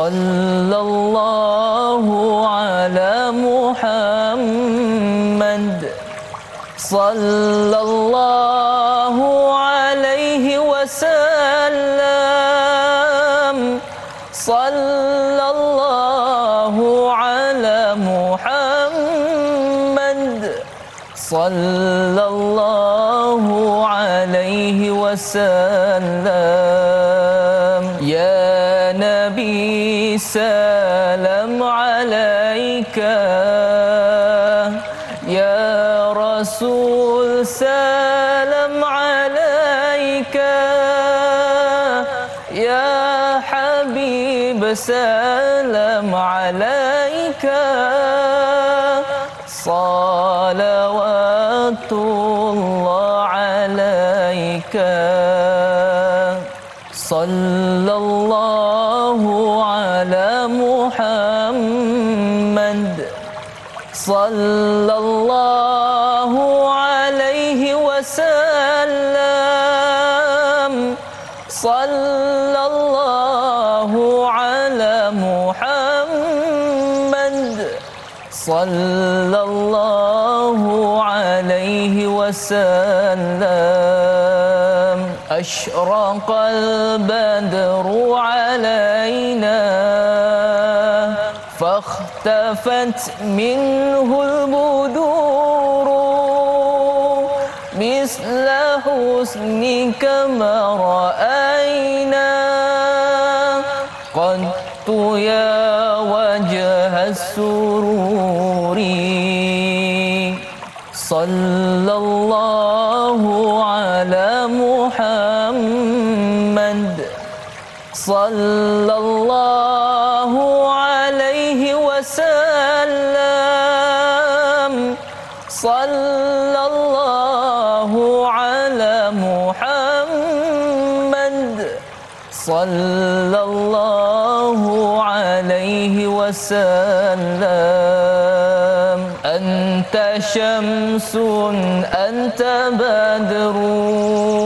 Sallallahu ala Muhammad. Sallallahu alaihi wasallam. Sallallahu ala Muhammad. Sallallahu alaihi wasallam. Ya Nabi salam alaika. Ya Rasul salam alaika. Ya Habib salam alaika. Salawatullah alaika. Sallallahu ala Muhammad. Sallallahu alaihi wasallam. Sallallahu ala Muhammad. Sallallahu alaihi wasallam. Ashraqal badru alaina fahtafat minhul buduru misla husnika ma ra'ayna qattu ya wajhas sururi. Sallallahu ala Muhammad. Sallallahu alaihi wasallam. Sallallahu ala Muhammad. Sallallahu alaihi wasallam. Anta syamsun, anta badrun,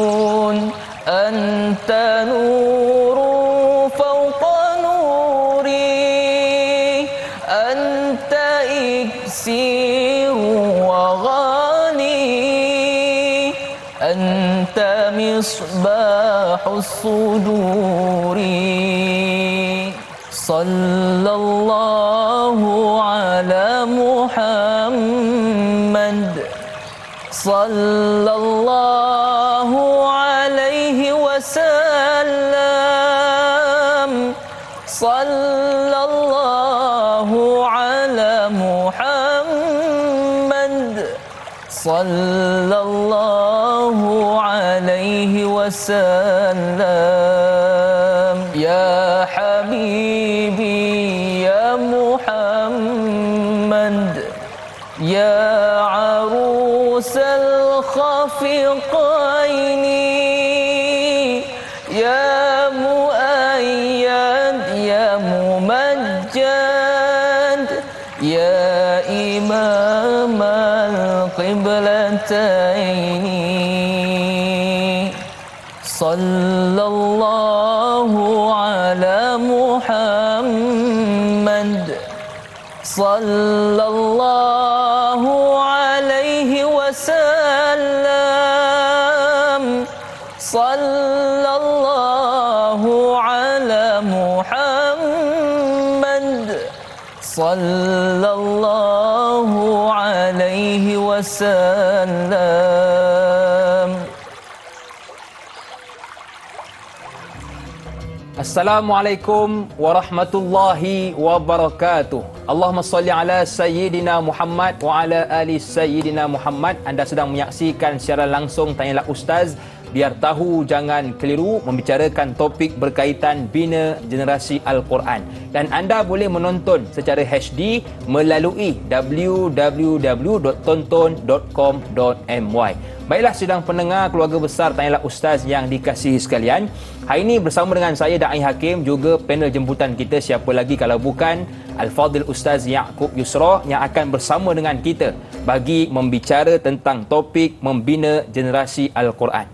anta nurun fawqa nuri, anta iksiru wa ghani, anta misbahus suduri. Sallallahu ala Muhammad. Sallallahu alaihi wasallam. Sallallahu ala Muhammad. Sallallahu alaihi wasallam. Ya Habibi ya Muhammad. Ya arusal khafiqaini. Ya muayyad ya mumajjad. Ya imam al-qiblataini. Sallallahu ala Muhammad. Sallallahu alaihi wasallam. Sallallahu ala Muhammad. Sallallahu alaihi wasallam. Assalamualaikum warahmatullahi wabarakatuh. Allahumma salli ala Sayyidina Muhammad wa ala ali Sayyidina Muhammad. Anda sedang menyaksikan secara langsung Tanyalah Ustaz. Biar tahu jangan keliru, membicarakan topik berkaitan bina generasi Al-Quran. Dan anda boleh menonton secara HD melalui www.tonton.com.my. Baiklah sidang pendengar keluarga besar Tanyalah Ustaz yang dikasihi sekalian. Hari ini bersama dengan saya Da'i Hakim, juga panel jemputan kita siapa lagi kalau bukan Al-Fadhil Ustaz Ya'qub Yusra yang akan bersama dengan kita bagi membicara tentang topik membina generasi Al-Quran.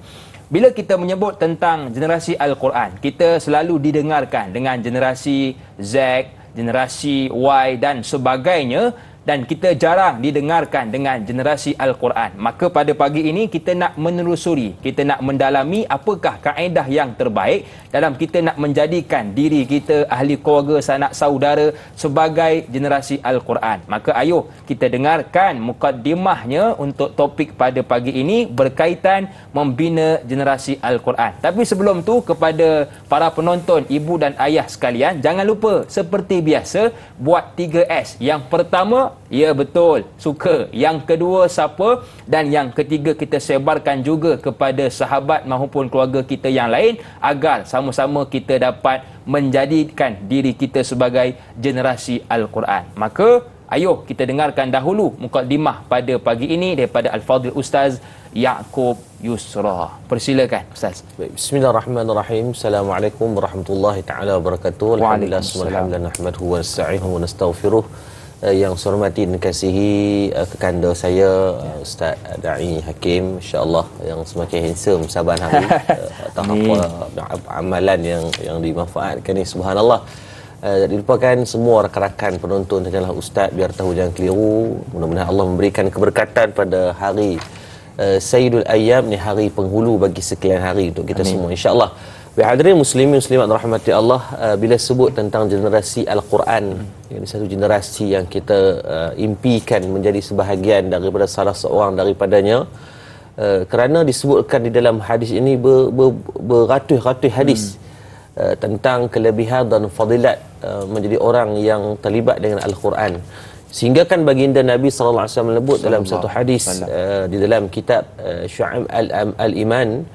Bila kita menyebut tentang generasi Al-Quran, kita selalu didengarkan dengan generasi Z, generasi Y dan sebagainya, dan kita jarang didengarkan dengan generasi Al-Quran. Maka pada pagi ini kita nak menelusuri, kita nak mendalami apakah kaedah yang terbaik dalam kita nak menjadikan diri kita, ahli keluarga, sanak saudara sebagai generasi Al-Quran. Maka ayuh kita dengarkan mukaddimahnya untuk topik pada pagi ini berkaitan membina generasi Al-Quran. Tapi sebelum tu, kepada para penonton, ibu dan ayah sekalian, jangan lupa seperti biasa buat 3S. Yang pertama, ya betul, suka. Yang kedua, siapa. Dan yang ketiga, kita sebarkan juga kepada sahabat maupun keluarga kita yang lain agar sama-sama kita dapat menjadikan diri kita sebagai generasi Al-Quran. Maka ayuh kita dengarkan dahulu mukadimah pada pagi ini daripada Al-Fadhil Ustaz Ya'qub Yusra. Persilakan Ustaz. Bismillahirrahmanirrahim. Assalamualaikum warahmatullahi taala wabarakatuh. Alhamdulillah, nahmaduhu wa nasta'inuhu wa nastaghfiruh. Yang saya hormati dan kasihi kekanda saya Ustaz Da'i Hakim, insya-Allah yang semakin handsome saban hari. Tak apa amalan yang dimanfaatkan ni, subhanallah. Dilupakan semua rakan-rakan penonton adalah ustaz, biar tahu jangan keliru. Mudah-mudahan Allah memberikan keberkatan pada hari Sayyidul Ayyam ni, hari penghulu bagi sekian hari untuk kita semua, insya-Allah. Hadirin muslimin muslimat rahmati Allah, bila sebut tentang generasi Al-Quran, ini satu generasi yang kita impikan menjadi sebahagian daripada salah seorang daripadanya, kerana disebutkan di dalam hadis ini beratus-ratus hadis tentang kelebihan dan fadilat menjadi orang yang terlibat dengan Al-Quran. Sehingga kan baginda Nabi SAW menyebut dalam satu hadis di dalam kitab Syu'ab Al-Iman,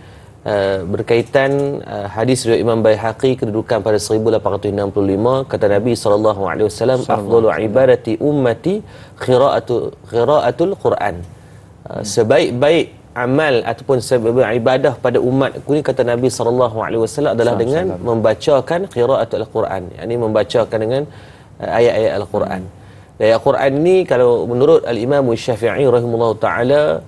berkaitan hadis riwayat Imam Baihaqi kedudukan pada 1865, kata Nabi SAW, afdalu ibadati ummati qiraatul Quran. Sebaik-baik amal ataupun sebaik ibadah pada umatku ni, kata Nabi SAW, adalah dengan membacakan qiraatul Quran, yakni membacakan dengan ayat-ayat Al-Quran. Ayat Al-Quran ni kalau menurut Al-Imam Syafi'i rahimahullah ta'ala,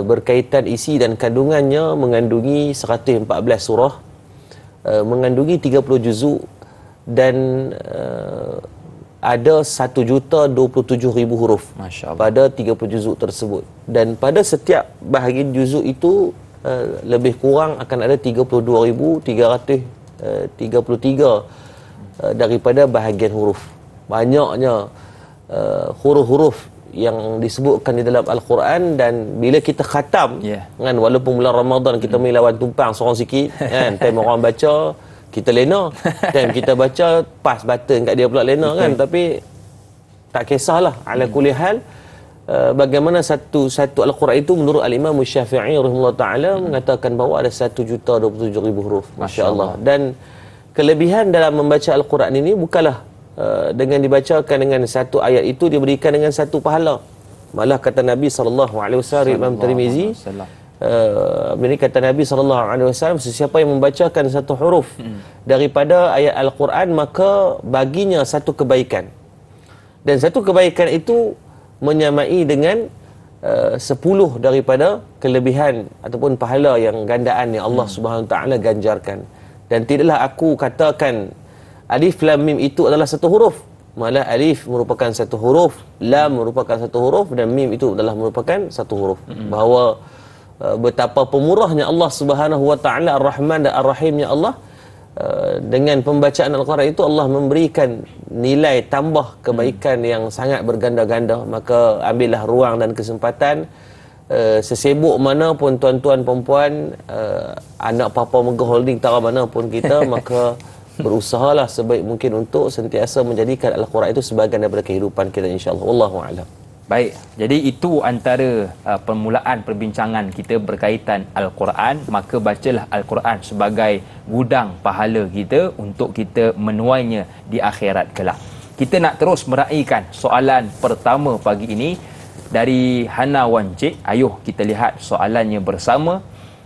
berkaitan isi dan kandungannya mengandungi 114 surah, mengandungi 30 juzuk, dan ada 1,027,000 huruf pada 30 juzuk tersebut. Dan pada setiap bahagian juzuk itu lebih kurang akan ada 32,333 daripada bahagian huruf. Banyaknya huruf-huruf yang disebutkan di dalam Al-Quran, dan bila kita khatam kan, walaupun bulan Ramadan kita main lawan tumpang seorang sikit kan, time orang baca kita lena, time kita baca pas button kat dia pula lena kan, tapi tak kisahlah, ala kulli hal. Bagaimana satu Al-Quran itu menurut Al-Imam Syafi'i rahimahullah ta'ala mengatakan bahawa ada 1,027,000 huruf, masya-Allah. Dan kelebihan dalam membaca Al-Quran ini bukanlah dengan dibacakan dengan satu ayat itu diberikan dengan satu pahala. Malah kata Nabi SAW, Imam Tirmizi, ini kata Nabi SAW, sesiapa yang membacakan satu huruf daripada ayat Al-Quran, maka baginya satu kebaikan, dan satu kebaikan itu menyamai dengan 10 daripada kelebihan ataupun pahala yang gandaan yang Allah Subhanahu Wa Taala ganjarkan. Dan tidaklah aku katakan alif lam mim itu adalah satu huruf, malah alif merupakan satu huruf, lam merupakan satu huruf, dan mim itu adalah merupakan satu huruf. Bahawa betapa pemurahnya Allah Subhanahu Wa Taala, Ar-Rahman dan Ar-Rahimnya Allah, dengan pembacaan Al-Quran itu Allah memberikan nilai tambah kebaikan yang sangat berganda-ganda. Maka ambillah ruang dan kesempatan, sesibuk mana pun tuan-tuan perempuan, anak papa Megah Holding tara mana pun kita, maka berusahalah sebaik mungkin untuk sentiasa menjadikan Al-Quran itu sebahagian daripada kehidupan kita, insya-Allah. Wallahu a'lam. Baik, jadi itu antara permulaan perbincangan kita berkaitan Al-Quran. Maka bacalah Al-Quran sebagai gudang pahala kita untuk kita menuainya di akhirat kelak. Kita nak terus meraihkan soalan pertama pagi ini dari Hana Wancik. Ayuh kita lihat soalannya bersama.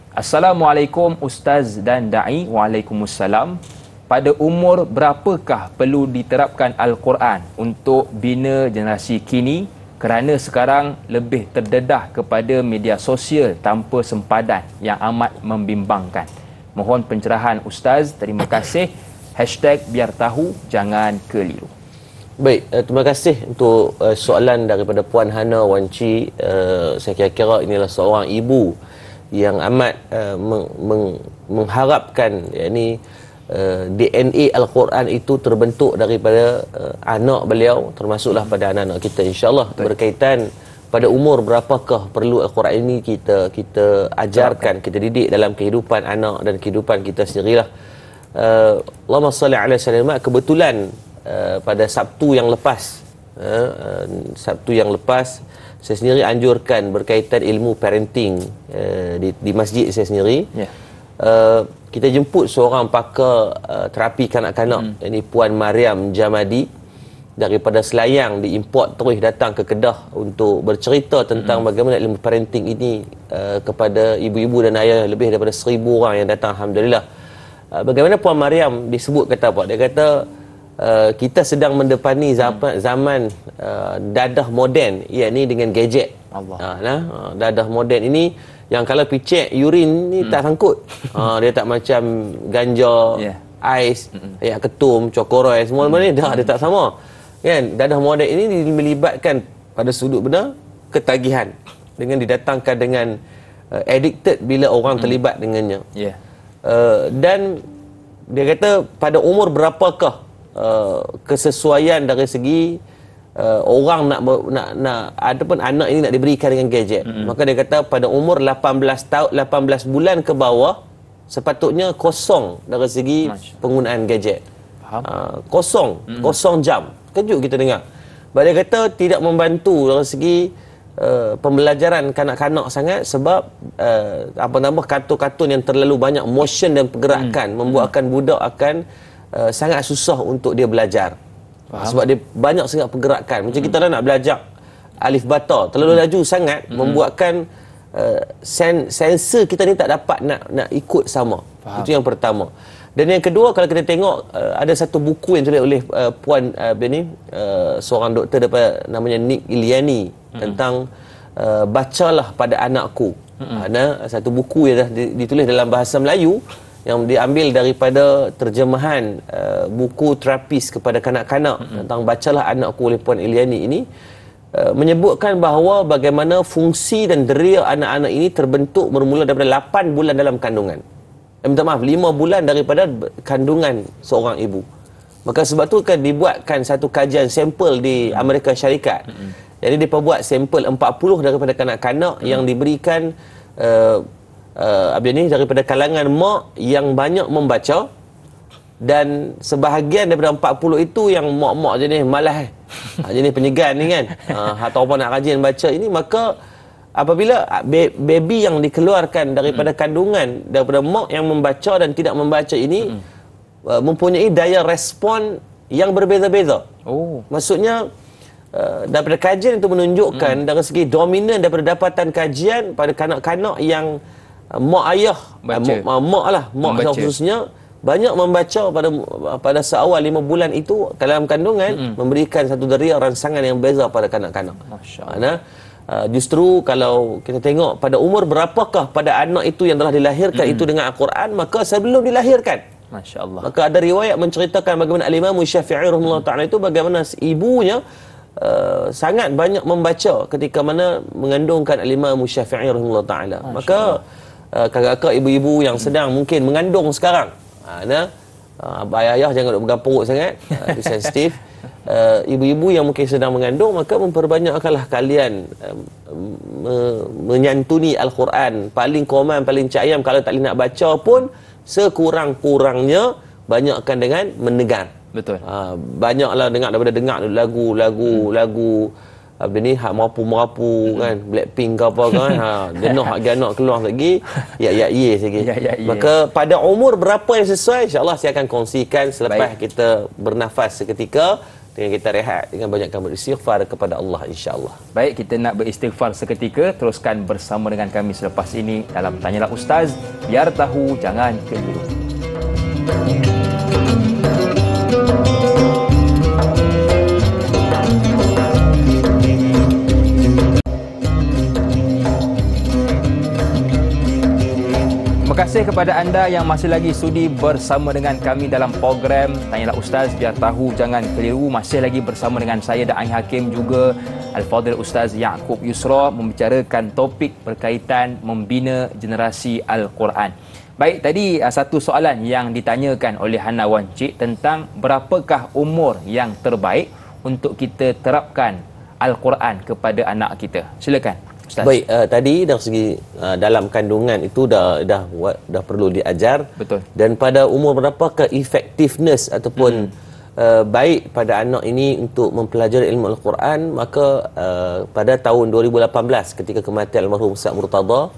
Assalamualaikum Ustaz dan Da'i. Waalaikumsalam. Pada umur berapakah perlu diterapkan Al-Quran untuk bina generasi kini? Kerana sekarang lebih terdedah kepada media sosial tanpa sempadan yang amat membimbangkan. Mohon pencerahan Ustaz. Terima kasih. #biar tahu jangan keliru. Baik, terima kasih untuk soalan daripada Puan Hana Wanci. Saya kira-kira inilah seorang ibu yang amat mengharapkan yakni DNA Al-Quran itu terbentuk daripada anak beliau, termasuklah pada anak-anak kita, insya-Allah. Berkaitan pada umur berapakah perlu Al-Quran ini kita ajarkan, kita didik dalam kehidupan anak dan kehidupan kita sendirilah. Allahumma salli ala sayyidina. Kebetulan pada Sabtu yang lepas, saya sendiri anjurkan berkaitan ilmu parenting di masjid saya sendiri. Kita jemput seorang pakar terapi kanak-kanak, yakni Puan Mariam Jamadi daripada Selayang, diimport terus datang ke Kedah untuk bercerita tentang bagaimana ilmu parenting ini kepada ibu-ibu dan ayah. Lebih daripada 1000 orang yang datang, alhamdulillah. Bagaimana Puan Mariam disebut kata apa? Dia kata kita sedang mendepani zaman dadah moden, yakni dengan gadget. Dadah moden ini yang kalau picek urin ni tak sangkut. Dia tak macam ganja, ais, ketum, cokoroy, semua ni dia tak sama. Kan? Dadah moden ini melibatkan pada sudut benar ketagihan dengan didatangkan dengan addicted bila orang terlibat dengannya. Dan dia kata pada umur berapakah kesesuaian dari segi orang nak ataupun anak ini nak diberikan dengan gadget. Maka dia kata pada umur 18 bulan ke bawah sepatutnya kosong dari segi penggunaan gadget. Kosong jam. Kejut kita dengar. Dia kata tidak membantu dari segi pembelajaran kanak-kanak sangat, sebab kartun-kartun yang terlalu banyak motion dan pergerakan membuatkan budak akan sangat susah untuk dia belajar. Sebab dia banyak sangat pergerakan. Macam kita dah nak belajar alif bata, terlalu laju sangat membuatkan sensor kita ni tak dapat nak ikut sama. Itu yang pertama. Dan yang kedua, kalau kita tengok ada satu buku yang ditulis oleh Puan seorang doktor daripada namanya Nick Iliani tentang bacalah pada anakku. Satu buku yang dah ditulis dalam bahasa Melayu yang diambil daripada terjemahan buku terapis kepada kanak-kanak tentang bacalah anakku oleh Puan Iliani ini, menyebutkan bahawa bagaimana fungsi dan deria anak-anak ini terbentuk bermula daripada 8 bulan dalam kandungan. Minta maaf, 5 bulan daripada kandungan seorang ibu. Maka sebab tu kan dibuatkan satu kajian sampel di Amerika Syarikat. Jadi dia buat sampel 40 daripada kanak-kanak yang diberikan daripada kalangan mak yang banyak membaca, dan sebahagian daripada 40 itu yang mak-mak jenis malas jenis penyegan ni kan, atau apa nak rajin baca ini. Maka apabila baby yang dikeluarkan daripada kandungan daripada mak yang membaca dan tidak membaca ini mempunyai daya respon yang berbeza-beza. Maksudnya daripada kajian itu menunjukkan dari segi dominan daripada dapatan kajian pada kanak-kanak yang mak ayah mak khususnya banyak membaca pada seawal 5 bulan itu dalam kandungan, memberikan satu deria rangsangan yang beza pada kanak-kanak. Maksudnya justru kalau kita tengok pada umur berapakah pada anak itu yang telah dilahirkan itu dengan Al-Quran, maka sebelum dilahirkan, masya-Allah, maka ada riwayat menceritakan bagaimana Al-Imam Syafi'i rahimahullah taala itu bagaimana ibunya sangat banyak membaca ketika mana mengandungkan Al-Imam Syafi'i rahimahullah taala. Maka kakak-kakak ibu-ibu yang sedang mungkin mengandung sekarang, ayah jangan duk pegang perut sangat, sensitif. Ibu-ibu yang mungkin sedang mengandung, maka memperbanyakkanlah kalian menyantuni Al-Quran. Paling common, paling cayam, kalau tak boleh nak baca pun sekurang-kurangnya banyakkan dengan mendengar. Betul. Banyaklah dengar lagu apa ni, hak merapu kan, Blackpink ke apa kan, jenuh hak ganak keluar lagi lagi. Maka pada umur berapa yang sesuai, insya-Allah saya akan kongsikan selepas kita bernafas seketika dengan kita rehat dengan banyakkan beristighfar kepada Allah, insya-Allah. Baik, kita nak beristighfar seketika, teruskan bersama dengan kami selepas ini dalam Tanyalah Ustaz, biar tahu jangan keliru. kasih kepada anda yang masih lagi sudi bersama dengan kami dalam program Tanyalah Ustaz, biar tahu jangan keliru. Masih lagi bersama dengan saya Da'i Hakim, juga Al-Fadhil Ustaz Ya'qub Yusra, membicarakan topik berkaitan membina generasi Al-Quran. Baik, tadi satu soalan yang ditanyakan oleh Hana Wancik tentang berapakah umur yang terbaik untuk kita terapkan Al-Quran kepada anak kita. Silakan Ustaz. Baik, tadi dari segi dalam kandungan itu dah perlu diajar. Betul. Dan pada umur berapakah effectiveness ataupun baik pada anak ini untuk mempelajari ilmu Al-Quran, maka pada tahun 2018 ketika kematian almarhum Ustaz Murtada,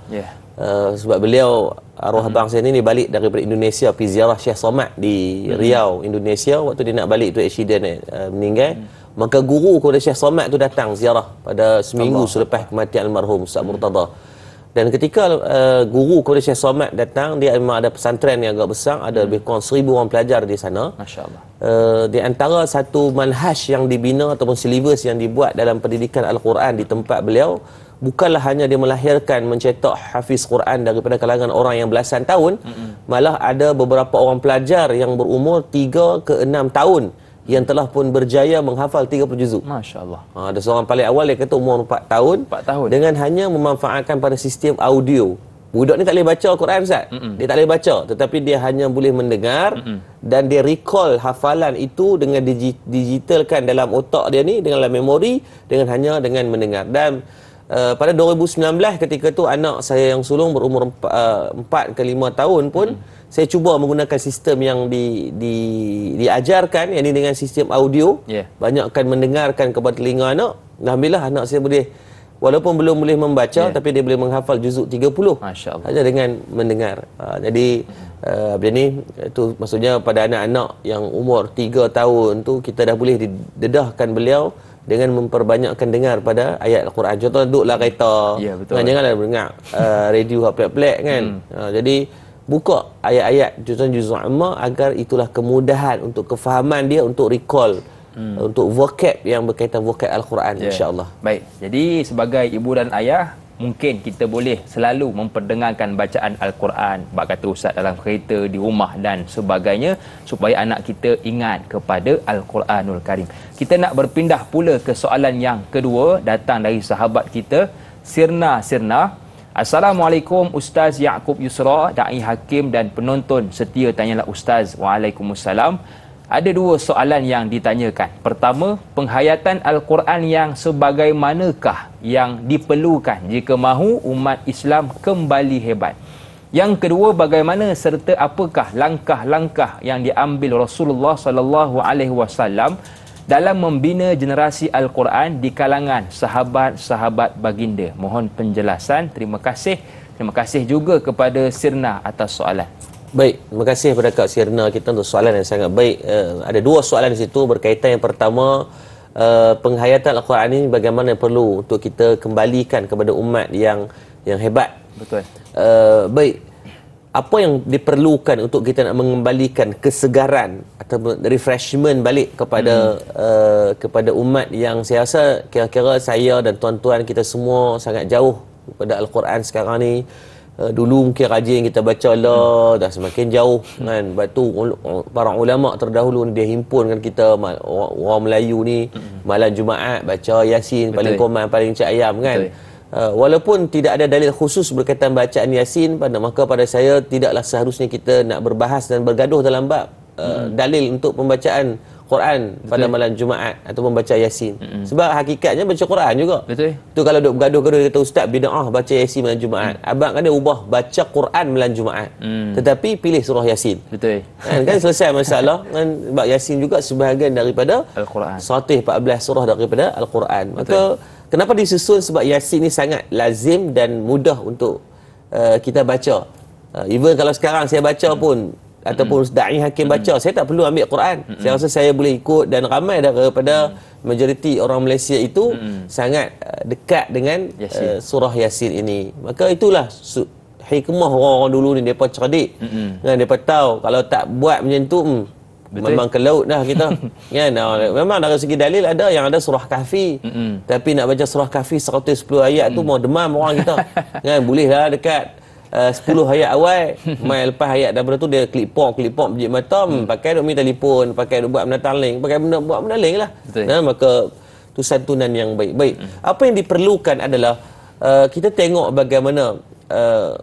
sebab beliau arwah abang saya ni balik daripada Indonesia pergi ziarah Syekh Somad di Riau, Indonesia. Waktu dia nak balik tu accident, meninggal. Maka guru kepada Syekh Somad tu datang ziarah pada seminggu selepas kematian almarhum Ustaz Murtada. Dan ketika guru kepada Syekh Somad datang, dia memang ada pesantren yang agak besar, ada lebih kurang 1000 orang pelajar di sana. Masya-Allah. Di antara satu manhaj yang dibina ataupun silibus yang dibuat dalam pendidikan Al-Quran di tempat beliau, bukanlah hanya dia melahirkan, mencetak hafiz Quran daripada kalangan orang yang belasan tahun, malah ada beberapa orang pelajar yang berumur 3 ke 6 tahun yang telah pun berjaya menghafal 30 juzuk. Masya-Allah. Ada seorang paling awal dia kata umur 4 tahun, 4 tahun. dengan hanya memanfaatkan pada sistem audio. Budak ni tak boleh baca Al-Quran, Ustaz. Dia tak boleh baca, tetapi dia hanya boleh mendengar dan dia recall hafalan itu dengan digitalkan dalam otak dia ni, dengan dalam memori, dengan mendengar. Dan pada 2019 ketika tu anak saya yang sulung berumur 4 ke 5 tahun pun saya cuba menggunakan sistem yang diajarkan, yakni dengan sistem audio. Banyakkan mendengarkan kepada telinga anak. Alhamdulillah anak saya boleh, walaupun belum boleh membaca, tapi dia boleh menghafal juzuk 30 hanya dengan mendengar. Jadi macam ni, itu maksudnya pada anak-anak yang umur 3 tahun tu kita dah boleh dedahkan beliau dengan memperbanyakkan dengar pada ayat Al-Quran. Contoh duduklah kereta, janganlah dengar radio pelik-pelik kan. Jadi buka ayat-ayat juz amma agar itulah kemudahan untuk kefahaman dia, untuk recall, untuk vocab yang berkaitan vocab Al-Quran, insya-Allah. Baik. Jadi sebagai ibu dan ayah, mungkin kita boleh selalu memperdengarkan bacaan Al-Quran, bak kata Ustaz, dalam kereta, di rumah dan sebagainya, supaya anak kita ingat kepada Al-Quranul Karim. Kita nak berpindah pula ke soalan yang kedua, datang dari sahabat kita Sirna. Assalamualaikum Ustaz Ya'qub Yusra, Da'i Hakim dan penonton setia Tanyalah Ustaz. Waalaikumsalam. Ada 2 soalan yang ditanyakan. Pertama, penghayatan Al-Quran yang sebagaimanakah yang diperlukan jika mahu umat Islam kembali hebat? Yang kedua, bagaimana serta apakah langkah-langkah yang diambil Rasulullah SAW dalam membina generasi Al-Quran di kalangan sahabat-sahabat baginda? Mohon penjelasan. Terima kasih. Terima kasih juga kepada Sirna atas soalan. Baik, terima kasih kepada Kak Sirna kita untuk soalan yang sangat baik. Ada 2 soalan di situ berkaitan. Yang pertama, penghayatan Al-Quran ini bagaimana perlu untuk kita kembalikan kepada umat yang hebat. Betul. Baik, apa yang diperlukan untuk kita nak mengembalikan kesegaran atau refreshment balik kepada umat yang saya rasa kira-kira saya dan tuan-tuan kita semua sangat jauh daripada Al-Quran sekarang ni. Dulu mungkin rajin kita baca lah, dah semakin jauh kan. Sebab tu para ulama terdahulu ni dia himpunkan kita, orang Melayu ni malam Jumaat baca Yasin. Paling koman, paling cak ayam kan. Walaupun tidak ada dalil khusus berkaitan bacaan Yasin, maka pada saya tidaklah seharusnya kita nak berbahas dan bergaduh dalam bab dalil untuk pembacaan Quran pada malam Jumaat ataupun baca Yasin. Sebab hakikatnya baca Quran juga. Betul. Tu kalau duk bergaduh-gaduh kata ustaz bid'ah baca Yasin malam Jumaat. Abang kan dia ubah baca Quran malam Jumaat. Tetapi pilih surah Yasin. Betul. Kan selesai masalah. Kan sebab Yasin juga sebahagian daripada Al-Quran. 114 surah daripada Al-Quran. Maka kenapa disusun? Sebab Yasin ni sangat lazim dan mudah untuk kita baca. Even kalau sekarang saya baca pun ataupun Da'i Hakim baca, saya tak perlu ambil Quran. Saya rasa saya boleh ikut, dan ramai daripada majoriti orang Malaysia itu sangat dekat dengan surah Yasin ini. Maka itulah hikmah orang-orang dulu ni, mereka cerdik. Dan mereka tahu kalau tak buat macam tu memang ke laut dah kita. Kan? Memang dari segi dalil ada yang ada surah Kahfi. Tapi nak baca surah Kahfi 110 ayat tu mau demam orang kita. Kan? Bolehlah dekat 10 ayat awal, mai lepas ayat daripada tu dia klik pop biji mata, pakai duk minta telefon, pakai duk buat benda taling, pakai buat benda lain lah. Maka tu santunan yang baik. Apa yang diperlukan adalah kita tengok bagaimana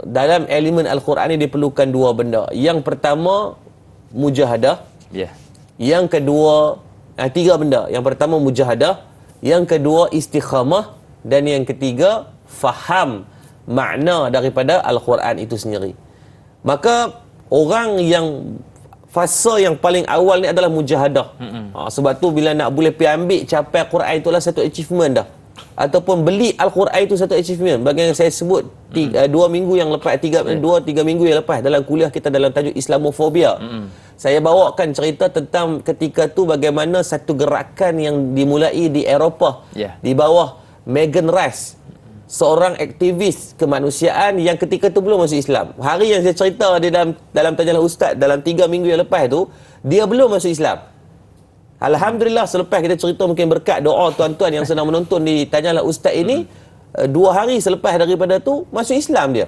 dalam elemen Al-Quran ni diperlukan dua benda. Yang pertama mujahadah. Yang kedua tiga benda. Yang pertama mujahadah, yang kedua istikhamah, dan yang ketiga faham makna daripada Al-Quran itu sendiri. Maka orang yang fasa yang paling awal ni adalah mujahadah. Sebab tu bila nak boleh pergi ambil capai Al-Quran itulah satu achievement dah. Ataupun beli Al-Quran itu satu achievement. Bagi yang saya sebut 2 minggu yang lepas, 3 minggu yang lepas dalam kuliah kita dalam tajuk Islamofobia. Saya bawakan cerita tentang ketika tu bagaimana satu gerakan yang dimulai di Eropah di bawah Megan Rice, seorang aktivis kemanusiaan yang ketika tu belum masuk Islam. Hari yang saya cerita di dalam tajalah ustaz dalam 3 minggu yang lepas tu, dia belum masuk Islam. Alhamdulillah selepas kita cerita, mungkin berkat doa tuan-tuan yang sedang menonton di tajalah ustaz ini, 2 hari selepas daripada tu masuk Islam dia.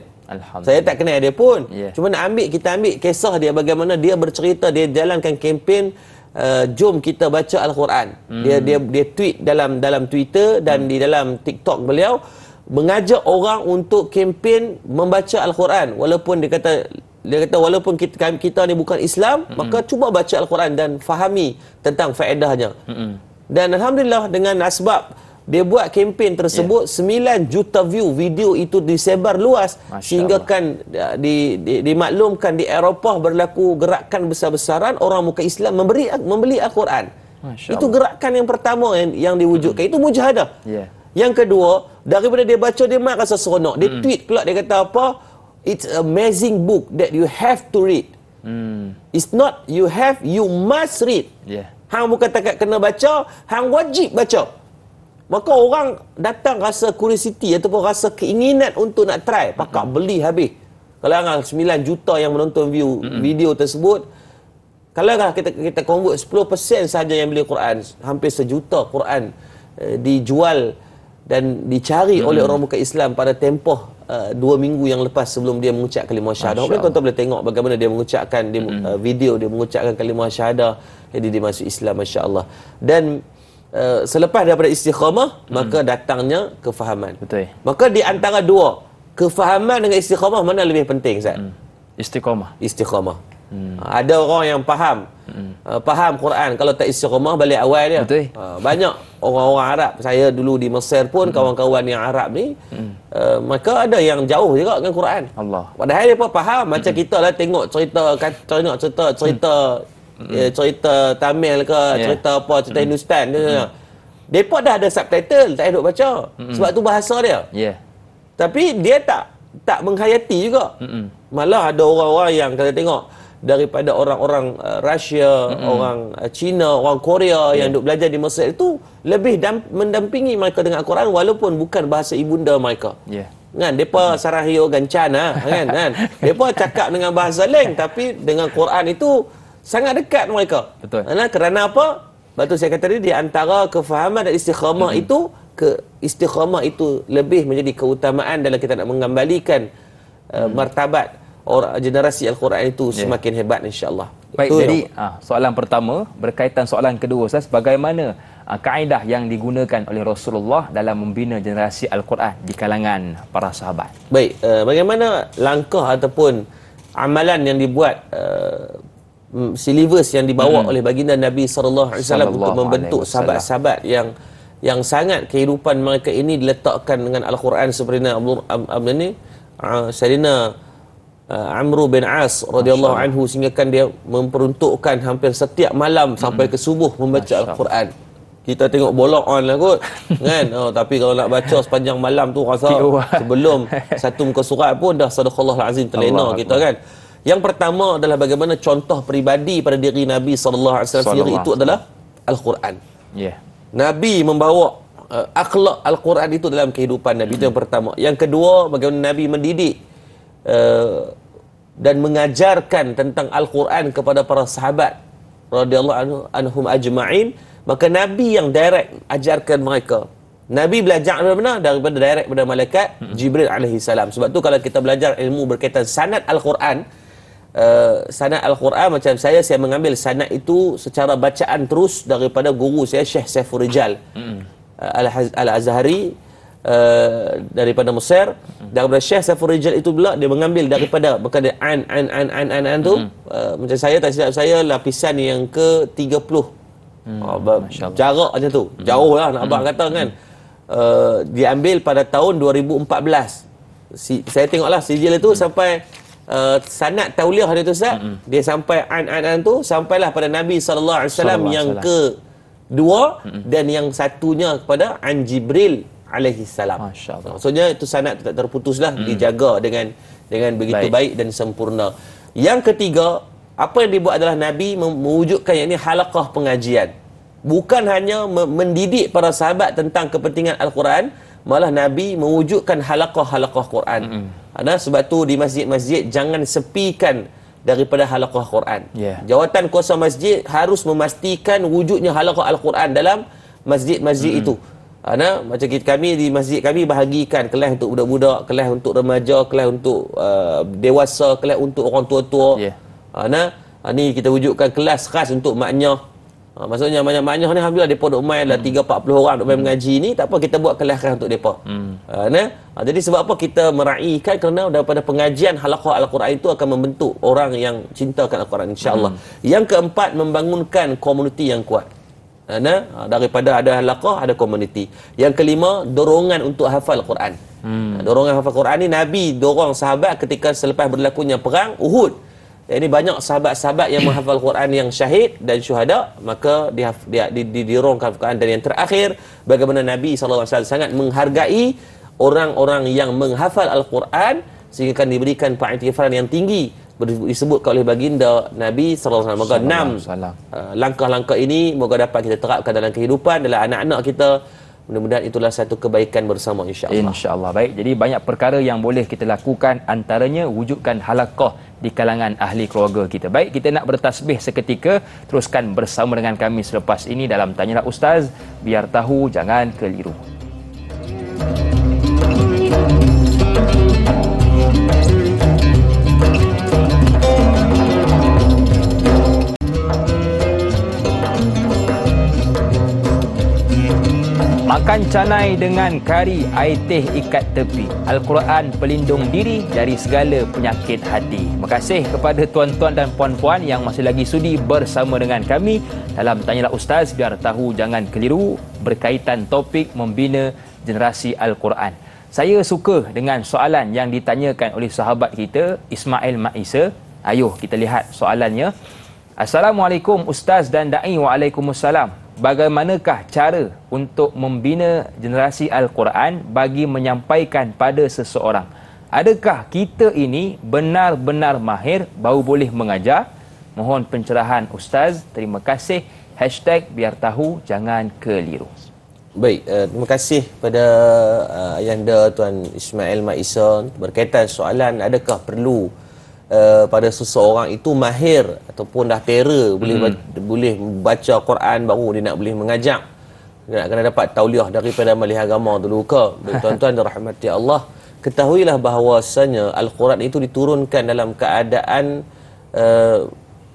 Saya tak kenal dia pun. Cuma kita ambil kisah dia, bagaimana dia bercerita, dia jalankan kempen jom kita baca Al-Quran. Dia tweet dalam Twitter dan di dalam TikTok beliau mengajak orang untuk kempen membaca Al-Quran. Walaupun dia kata walaupun kita ni bukan Islam, maka cuba baca Al-Quran dan fahami tentang faedahnya. Dan alhamdulillah dengan asbab dia buat kempen tersebut, 9 juta view video itu disebar luas, sehingga kan dimaklumkan di Eropah berlaku gerakan besar-besaran orang muka Islam membeli Al-Quran. Itu gerakan yang pertama yang diwujudkan. Itu mujahadah. Yang kedua, daripada dia baca, dia mak rasa seronok. Dia tweet pula, dia kata apa? It's amazing book that you have to read. It's not you have, you must read. Hang bukan takat kena baca, hang wajib baca. Maka orang datang rasa curiosity ataupun rasa keinginan untuk nak try, pakak beli habis. Kalau 9 juta yang menonton video tersebut, kalau kita convert 10% saja yang beli Quran, hampir 1 juta Quran dijual dan dicari oleh orang muka Islam pada tempoh 2 minggu yang lepas sebelum dia mengucap kalimah syahadah. Tuan-tuan boleh tengok bagaimana dia mengucapkan video dia mengucapkan kalimah syahadah, jadi dia masuk Islam, masya-Allah. Dan selepas daripada istikhamah, maka datangnya kefahaman. Maka di antara dua, kefahaman dengan istikhamah, mana lebih penting, Ustaz? Istiqamah. Ada orang yang faham Quran, kalau tak istiqamah balik awal dia. Banyak orang-orang Arab, saya dulu di Mesir pun, kawan-kawan yang Arab ni, maka ada yang jauh juga dengan Quran. Padahal dia pun faham, macam kita lah tengok cerita cerita Tamil ke, cerita apa, cerita Hindustan ke. Depa dah ada subtitle, tak duk baca. Sebab tu bahasa dia. Tapi dia tak menghayati juga. Malah ada orang-orang yang kita tengok daripada orang-orang Rusia, orang Cina, orang Korea yang duk belajar di Mesir itu lebih mendampingi mereka dengan Al-Quran walaupun bukan bahasa ibunda mereka. Kan depa Sarahio Gancan kan. Depa cakap dengan bahasa lain tapi dengan Quran itu sangat dekat mereka. Kerana apa? Sebab tu saya kata tadi, di antara kefahaman dan istikhamah itu, istikhamah itu lebih menjadi keutamaan dalam kita nak mengembalikan martabat generasi Al-Quran itu semakin hebat, insya-Allah. Baik, jadi soalan pertama berkaitan soalan kedua, Ustaz, bagaimana kaedah yang digunakan oleh Rasulullah dalam membina generasi Al-Quran di kalangan para sahabat? Baik, bagaimana langkah ataupun amalan yang dibuat, silibus yang dibawa oleh baginda Nabi sallallahu alaihi wasallam untuk membentuk sahabat-sahabat yang sangat kehidupan mereka ini diletakkan dengan Al-Quran, seperti Sayyidina Amr bin As radhiyallahu anhu, sehingga kan dia memperuntukkan hampir setiap malam sampai ke subuh membaca Al-Quran. Kita tengok bola on lah kot kan. Tapi kalau nak baca sepanjang malam tu rasa sebelum satu muka surat pun dah sadaqallahul azim terlena kita kan. Yang pertama adalah bagaimana contoh peribadi pada diri Nabi sallallahu alaihi wasallam sendiri itu adalah Al-Quran. Nabi membawa akhlak Al-Quran itu dalam kehidupan Nabi. Itu yang pertama. Yang kedua, bagaimana Nabi mendidik dan mengajarkan tentang Al-Quran kepada para sahabat radhiyallahu anhum ajma'in. Maka Nabi yang direct ajarkan mereka. Nabi belajar daripada mana? Daripada direct pada malaikat Jibril alaihi salam. Sebab tu kalau kita belajar ilmu berkaitan sanad Al-Quran, sanad Al-Quran macam saya mengambil sanad itu secara bacaan terus daripada guru saya Syekh Saiful Rijal Al-Azhari daripada Mesir. Daripada Syekh Saiful Rijal itu pula dia mengambil daripada berkata an tu macam saya tak silap saya lapisan yang ke-30. Jarak macam tu. Jauh lah nak abang kata kan. Diambil pada tahun 2014. Saya tengoklah sijil itu sampai sanad tauliah dia tu Ustaz. Dia sampai an tu sampailah pada Nabi sallallahu alaihi wasallam yang kedua dan yang satunya kepada an Jibril alaihi salam. Masya-Allah. Maksudnya itu sanad tak terputuslah, dijaga dengan begitu baik dan sempurna. Yang ketiga, apa yang dibuat adalah Nabi mewujudkan yang ini halaqah pengajian. Bukan hanya mendidik para sahabat tentang kepentingan Al-Quran, malah Nabi mewujudkan halaqah-halaqah Quran. Sebab tu di masjid-masjid jangan sepikan daripada halaqah Quran. Jawatan kuasa masjid harus memastikan wujudnya halaqah Al-Quran dalam masjid-masjid itu. Macam kami di masjid kami bahagikan kelas untuk budak-budak, kelas untuk remaja, kelas untuk dewasa, kelas untuk orang tua-tua. Ni kita wujudkan kelas khas untuk maknya. Maksudnya maknya ni alhamdulillah depa duk main lah 3-40 orang duk main mengaji ni, tak apa kita buat kelas khas untuk depa. Jadi sebab apa kita meraihkan, kerana daripada pengajian halaqah Al-Quran itu akan membentuk orang yang cintakan Al-Quran insya-Allah. Yang keempat, membangunkan komuniti yang kuat. Daripada ada halaqah ada komuniti. Yang kelima, dorongan untuk hafal Quran. Dorongan hafal Quran ni Nabi dorong sahabat ketika selepas berlakunya perang Uhud. Ini banyak sahabat-sahabat yang menghafal Quran yang syahid dan syuhada, maka dirongkan Quran. Dan yang terakhir, bagaimana Nabi SAW sangat menghargai orang-orang yang menghafal Al-Quran sehingga akan diberikan pengiktirafan yang tinggi, disebutkan oleh baginda Nabi SAW. Maka 6 langkah-langkah ini moga dapat kita terapkan dalam kehidupan, dalam anak-anak kita. Mudah-mudahan itulah satu kebaikan bersama insya-Allah. Insya-Allah. Baik, jadi banyak perkara yang boleh kita lakukan, antaranya wujudkan halaqah di kalangan ahli keluarga kita. Baik, kita nak bertasbih seketika, teruskan bersama dengan kami selepas ini dalam Tanyalah Ustaz, biar tahu jangan keliru. Makan canai dengan kari air teh ikat tepi. Al-Quran pelindung diri dari segala penyakit hati. Terima kasih kepada tuan-tuan dan puan-puan yang masih lagi sudi bersama dengan kami dalam Tanyalah Ustaz, biar tahu jangan keliru, berkaitan topik membina generasi Al-Quran. Saya suka dengan soalan yang ditanyakan oleh sahabat kita Ismail Maisa. Ayuh kita lihat soalannya. Assalamualaikum Ustaz dan Da'i. Waalaikumsalam. Bagaimanakah cara untuk membina generasi Al-Quran bagi menyampaikan pada seseorang? Adakah kita ini benar-benar mahir baru boleh mengajar? Mohon pencerahan Ustaz. Terima kasih. #biar tahu jangan keliru. Baik, terima kasih pada Ayahanda Tuan Ismail Maisa berkaitan soalan adakah perlu pada seseorang itu mahir ataupun dah tera boleh baca Quran baru dia nak boleh mengajar. Dia nak kena dapat tauliah daripada ahli agama dulu ke. Tuan-tuan dirahmati Allah, ketahuilah bahawasanya Al-Quran itu diturunkan dalam keadaan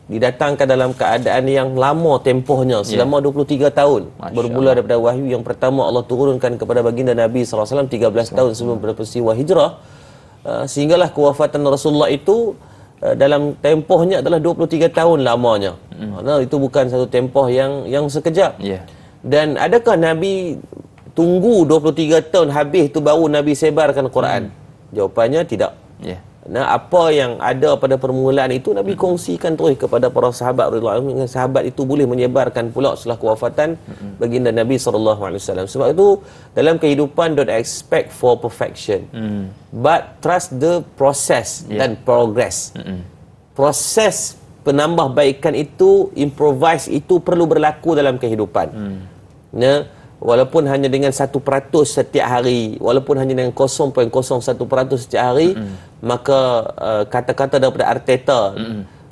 didatangkan dalam keadaan yang lama tempohnya, selama 23 tahun. Bermula daripada wahyu yang pertama Allah turunkan kepada baginda Nabi SAW 13 tahun sebelum peristiwa hijrah, sehinggalah kewafatan Rasulullah itu dalam tempohnya adalah 23 tahun lamanya. Itu bukan satu tempoh yang sekejap. Dan adakah Nabi tunggu 23 tahun habis tu baru Nabi sebarkan Quran? Jawapannya tidak. Apa yang ada pada permulaan itu Nabi kongsikan terus kepada para sahabat radhiyallahu anhum. Sahabat itu boleh menyebarkan pula setelah kewafatan baginda Nabi SAW. Sebab itu dalam kehidupan don't expect for perfection, but trust the process dan progress. Proses penambahbaikan itu, improvise itu perlu berlaku dalam kehidupan. Walaupun hanya dengan 1% setiap hari, walaupun hanya dengan 0.01% setiap hari, maka kata-kata daripada Arteta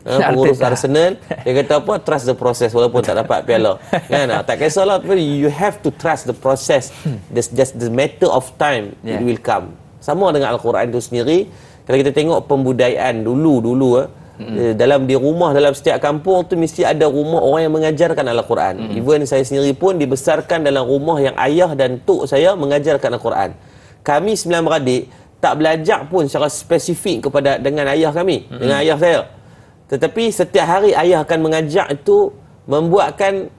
pengurus Arsenal, dia kata apa, trust the process walaupun tak dapat piala. Kan? Tak kisahlah, you have to trust the process. Just the matter of time it will come. Sama dengan Al-Quran itu sendiri. Kalau kita tengok pembudayaan dulu dalam di rumah, dalam setiap kampung tu mesti ada rumah orang yang mengajarkan Al-Quran. Even saya sendiri pun dibesarkan dalam rumah yang ayah dan tok saya mengajarkan Al-Quran. Kami 9 beradik tak belajar pun secara spesifik dengan ayah kami, dengan ayah saya. Tetapi setiap hari ayah akan mengajak itu, membuatkan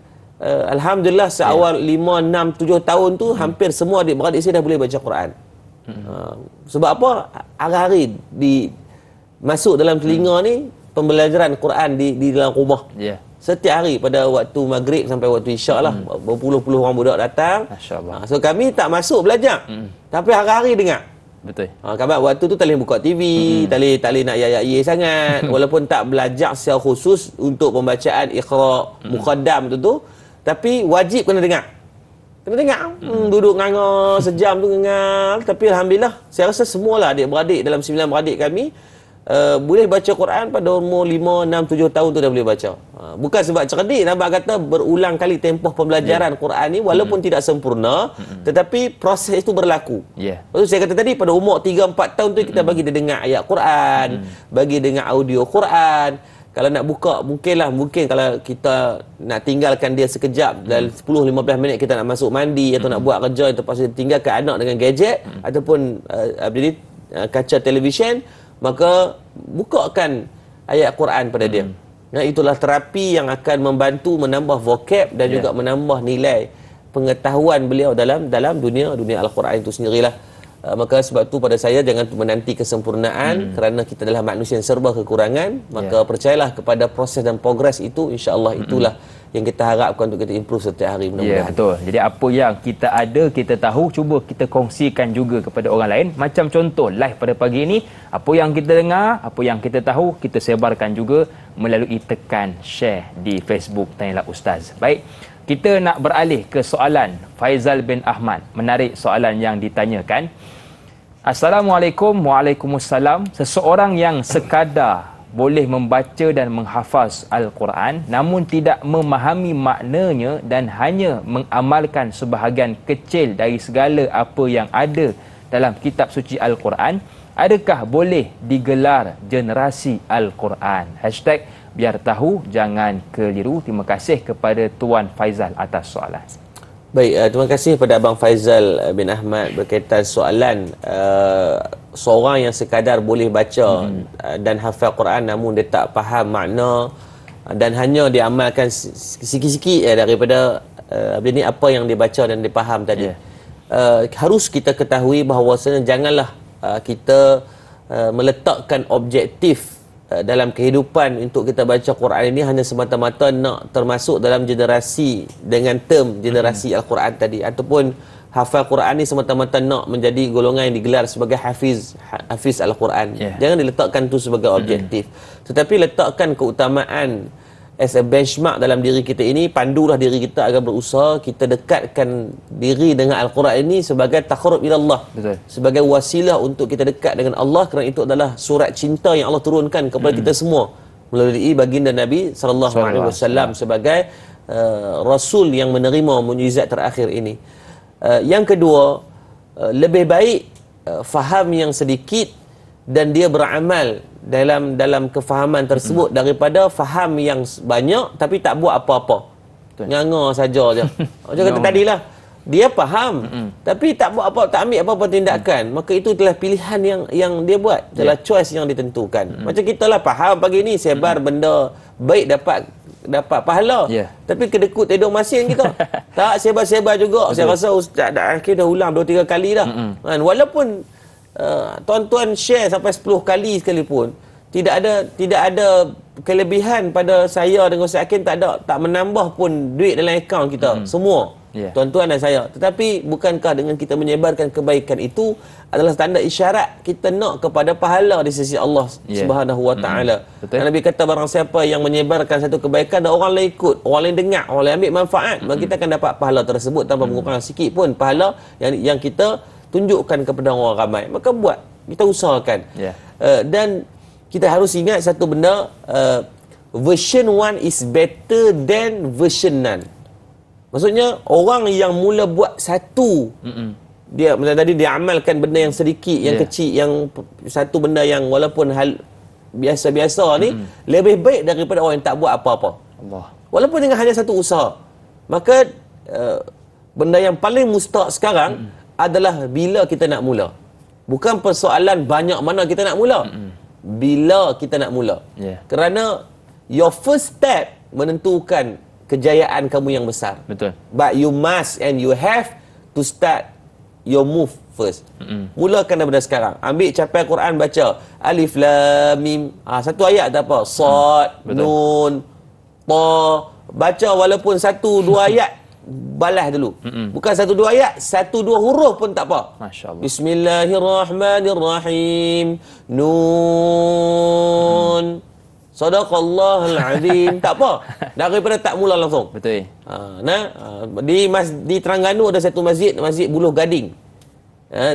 alhamdulillah seawal 5, 6, 7 tahun tu hampir semua adik-beradik saya dah boleh baca Quran. Sebab apa? Hari-hari masuk dalam telinga ni pembelajaran Quran di dalam rumah. Setiap hari pada waktu maghrib sampai waktu isyak lah, berpuluh-puluh orang budak datang. So kami tak masuk belajar, tapi hari-hari dengar. Betul. Sebab waktu tu tak boleh buka TV, tak boleh nak ya sangat. Walaupun tak belajar secara khusus untuk pembacaan Iqra, Muqaddam tu, tapi wajib kena dengar. Duduk nganga sejam tu nganga. Tapi alhamdulillah, saya rasa semualah adik-beradik dalam 9 beradik kami boleh baca Quran pada umur 5, 6, 7 tahun tu dah boleh baca. Bukan sebab cerdik, nampak kata berulang kali tempoh pembelajaran Quran ni walaupun tidak sempurna, tetapi proses itu berlaku. Lepas tu saya kata tadi pada umur 3, 4 tahun tu kita bagi dia dengar ayat Quran, bagi dengar audio Quran. Kalau nak buka, mungkin kalau kita nak tinggalkan dia sekejap, dalam 10-15 minit kita nak masuk mandi atau nak buat kerja, terpaksa tinggalkan anak dengan gadget ataupun kaca televisyen, maka bukakan ayat Quran pada dia. Itulah terapi yang akan membantu menambah vocab dan juga menambah nilai pengetahuan beliau dalam dunia Al-Quran itu sendirilah. Maka sebab tu pada saya jangan menanti kesempurnaan, kerana kita adalah manusia yang serba kekurangan. Maka percayalah kepada proses dan progres itu, insya-Allah itulah yang kita harapkan untuk kita improve setiap hari, mudah-mudahan. Betul. Jadi apa yang kita ada, kita tahu, cuba kita kongsikan juga kepada orang lain. Macam contoh live pada pagi ini, apa yang kita dengar, apa yang kita tahu, kita sebarkan juga melalui tekan share di Facebook Tanyalah Ustaz. Baik, kita nak beralih ke soalan Faizal bin Ahmad. Menarik soalan yang ditanyakan. Assalamualaikum. Waalaikumsalam. Seseorang yang sekadar boleh membaca dan menghafaz Al-Quran namun tidak memahami maknanya dan hanya mengamalkan sebahagian kecil dari segala apa yang ada dalam kitab suci Al-Quran, adakah boleh digelar generasi Al-Quran? Hashtag biar tahu jangan keliru. Terima kasih kepada Tuan Faizal atas soalan. Baik, terima kasih kepada Abang Faizal bin Ahmad berkaitan soalan seorang yang sekadar boleh baca dan hafal Quran namun dia tak faham makna dan hanya diamalkan sikit-sikit daripada apa yang dia baca dan dia faham tadi. Harus kita ketahui bahawasanya janganlah kita meletakkan objektif dalam kehidupan untuk kita baca Quran ini hanya semata-mata nak termasuk dalam generasi dengan term generasi Al-Quran tadi, ataupun hafal Quran ni semata-mata nak menjadi golongan yang digelar sebagai hafiz Al-Quran. Jangan diletakkan tu sebagai objektif, tetapi letakkan keutamaan as a benchmark dalam diri kita ini. Pandulah diri kita agar berusaha kita dekatkan diri dengan Al-Quran ini sebagai taqarrub ila Allah, sebagai wasilah untuk kita dekat dengan Allah, kerana itu adalah surat cinta yang Allah turunkan kepada kita semua melalui baginda Nabi sallallahu alaihi wasallam sebagai rasul yang menerima mukjizat terakhir ini. Yang kedua, lebih baik faham yang sedikit dan dia beramal dalam kefahaman tersebut daripada faham yang banyak tapi tak buat apa-apa, nganga saja je. Macam kata tadilah, dia faham tapi tak buat apa, tak ambil apa-apa tindakan, maka itu adalah pilihan yang dia buat, adalah choice yang ditentukan. Macam kita lah faham pagi ni sebar benda baik dapat pahala, tapi kedekut tidur masin kita tak sebar-sebar juga. Saya rasa Ustaz dah ulang 2-3 kali dah kan, walaupun tuan-tuan share sampai 10 kali sekalipun, tidak ada kelebihan pada saya dengan Ustaz Hakim, tak menambah pun duit dalam akaun kita semua, tuan-tuan dan saya. Tetapi bukankah dengan kita menyebarkan kebaikan itu adalah tanda isyarat kita nak kepada pahala di sisi Allah Subhanahu wa taala. Nabi kata barang siapa yang menyebarkan satu kebaikan dan orang lain ikut, orang lain dengar, orang lain ambil manfaat, maka kita akan dapat pahala tersebut tanpa mengurangi sikit pun pahala yang kita tunjukkan kepada orang ramai. Maka buat, kita usahakan. Dan kita harus ingat satu benda, version 1 is better than version none. Maksudnya orang yang mula buat satu, dia tadi dia amalkan benda yang sedikit, yang kecil, yang satu benda yang walaupun hal biasa-biasa ni lebih baik daripada orang yang tak buat apa-apa. Allah. Walaupun dengan hanya satu usaha. Maka benda yang paling mustahak sekarang adalah bila kita nak mula. Bukan persoalan banyak mana kita nak mula. Bila kita nak mula. Kerana your first step menentukan kejayaan kamu yang besar. Betul. But you must and you have to start your move first. Mulakan daripada sekarang. Ambil capai Quran, baca Alif Lam Mim. Satu ayat tak apa. Sad, Nun, Ta. Baca walaupun satu dua ayat, balas dulu. Bukan satu dua ayat, satu dua huruf pun tak apa. Masya-Allah. Bismillahirrahmanirrahim. Nun. Sadaqallahul azim. Tak apa. Daripada tak mula langsung. Betul. Di Terengganu ada satu masjid, Masjid Buluh Gading.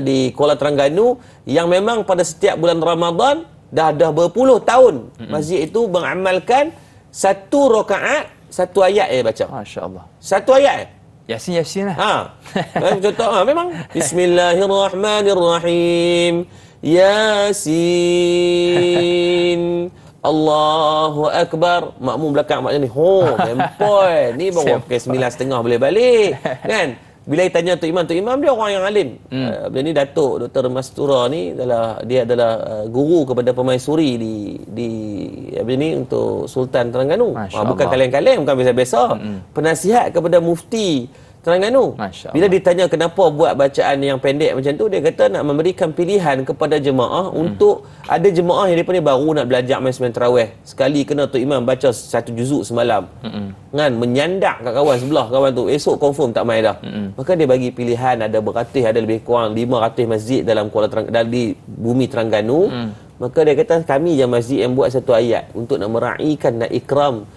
Di Kuala Terengganu, yang memang pada setiap bulan Ramadan dah berpuluh tahun masjid itu mengamalkan satu rakaat, satu ayat baca. Masya-Allah. Satu ayat. Yasin lah. Contoh memang Bismillahirrahmanirrahim. Yasin. Allahu Akbar. Makmum belakang maknanya ni, tempoi. Ni baru pukul 9.30 boleh balik. Kan? Bila tanya Tok Imam dia orang yang alim. Dia ni Datuk Dr. Mastura ni dia adalah guru kepada permaisuri di apa ni untuk Sultan Terengganu. Bukan kaleng-kaleng, bukan biasa-biasa. Penasihat kepada mufti Terengganu. Bila ditanya kenapa buat bacaan yang pendek macam tu, dia kata nak memberikan pilihan kepada jemaah untuk ada jemaah yang depa ni baru nak belajar main sembahyang tarawih. Sekali kena Tok Imam baca satu juzuk semalam. Kan menyandak kat kawan sebelah, kawan tu esok confirm tak main dah. Maka dia bagi pilihan, ada beratus, ada lebih kurang 500 masjid dalam di bumi Terengganu. Maka dia kata kami je masjid yang buat satu ayat untuk nak meraihkan, nak ikram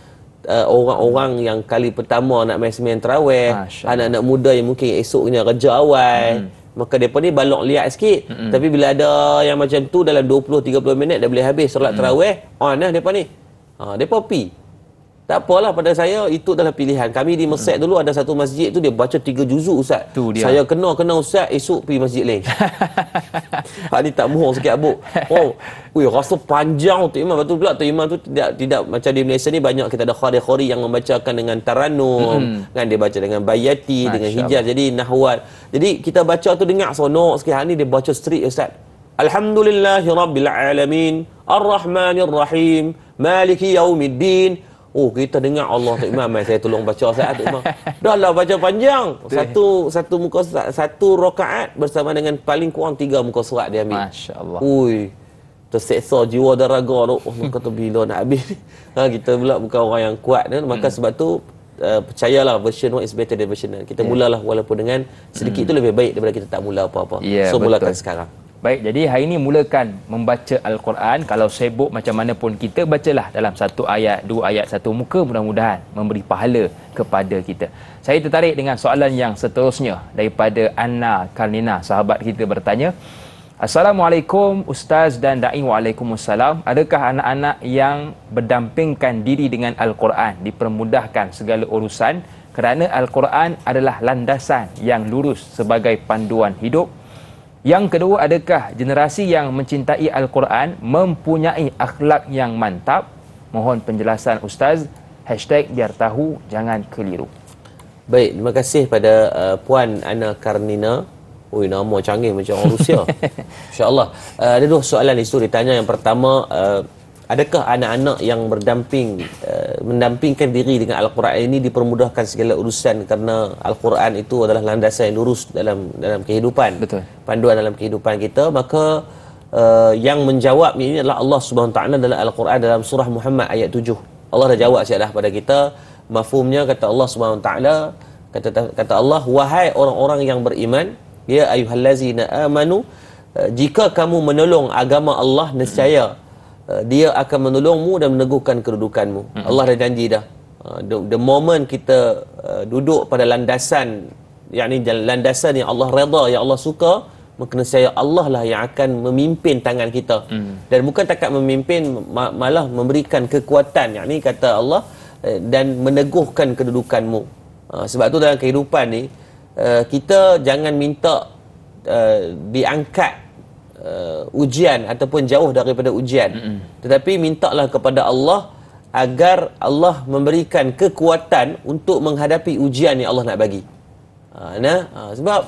orang-orang yang kali pertama nak main sembahyang tarawih, anak-anak muda yang mungkin esoknya kerja awal. Maka depa ni balok liat sikit. Tapi bila ada yang macam tu dalam 20-30 minit dah boleh habis solat tarawih, depa ni. Depa pi. Tak apalah, pada saya itu adalah pilihan. Kami di Mesir dulu ada satu masjid tu dia baca 3 juzuk ustaz. Saya kena ustaz, esok pergi masjid lain. Ni tak bohong sikit abuk. Rasa panjang Tok Imam. Betul pula Tok Imam tu tidak macam di Malaysia ni banyak kita ada khari-khari yang membacakan dengan taranum, kan dia baca dengan bayati, dengan hijaz, jadi nahwat. Jadi kita baca tu dengar sonok sikit. Ni dia baca straight ustaz. Alhamdulillahirabbil alamin, arrahmanirrahim, maliki yaumiddin. Kita dengar Allah Tok Imam, saya tolong baca saat Tok Imam. Dah lah baca panjang. Satu muka satu rakaat bersama dengan paling kurang 3 muka surat dia ambil. Masya-Allah. Terseksa jiwa dan raga tu. Kata bila nak habis. Kita pula bukan orang yang kuat kan. Maka sebab tu percayalah version 1 is better than version 9. Kita mulalah walaupun dengan sedikit tu lebih baik daripada kita tak mula apa-apa. So mulakan sekarang. Baik, jadi hari ini mulakan membaca Al-Quran. Kalau sibuk macam mana pun kita, bacalah dalam 1 ayat, 2 ayat, 1 muka, mudah-mudahan memberi pahala kepada kita. Saya tertarik dengan soalan yang seterusnya daripada Anna Karnina. Sahabat kita bertanya, Assalamualaikum Ustaz dan Da'i. Waalaikumsalam. Adakah anak-anak yang berdampingkan diri dengan Al-Quran dipermudahkan segala urusan kerana Al-Quran adalah landasan yang lurus sebagai panduan hidup? Yang kedua, adakah generasi yang mencintai Al-Quran mempunyai akhlak yang mantap? Mohon penjelasan Ustaz. #biar tahu, jangan keliru. Baik, terima kasih pada Puan Anna Karnina. Nama canggih macam orang Rusia. InsyaAllah. Ada 2 soalan di situ ditanya. Yang pertama, adakah anak-anak yang mendampingkan diri dengan Al-Quran ini dipermudahkan segala urusan kerana Al-Quran itu adalah landasan yang lurus dalam kehidupan. Betul. Panduan dalam kehidupan kita. Maka yang menjawab ini adalah Allah Subhanahu Wa Taala dalam Al-Quran dalam surah Muhammad ayat 7. Allah dah jawab siap dah pada kita. Mafhumnya kata Allah Subhanahu Wa Taala, kata Allah, wahai orang-orang yang beriman, ya ayyuhallazina amanu, jika kamu menolong agama Allah, nescaya Dia akan menolongmu dan meneguhkan kedudukanmu. Allah dah janji dah. The moment kita duduk pada landasan, yakni landasan yang Allah redha, yang Allah suka, maka nescaya Allah lah yang akan memimpin tangan kita. Dan bukan takat memimpin, malah memberikan kekuatan, yakni kata Allah, dan meneguhkan kedudukanmu. Sebab tu dalam kehidupan ni kita jangan minta diangkat ujian ataupun jauh daripada ujian, tetapi mintalah kepada Allah agar Allah memberikan kekuatan untuk menghadapi ujian yang Allah nak bagi. Sebab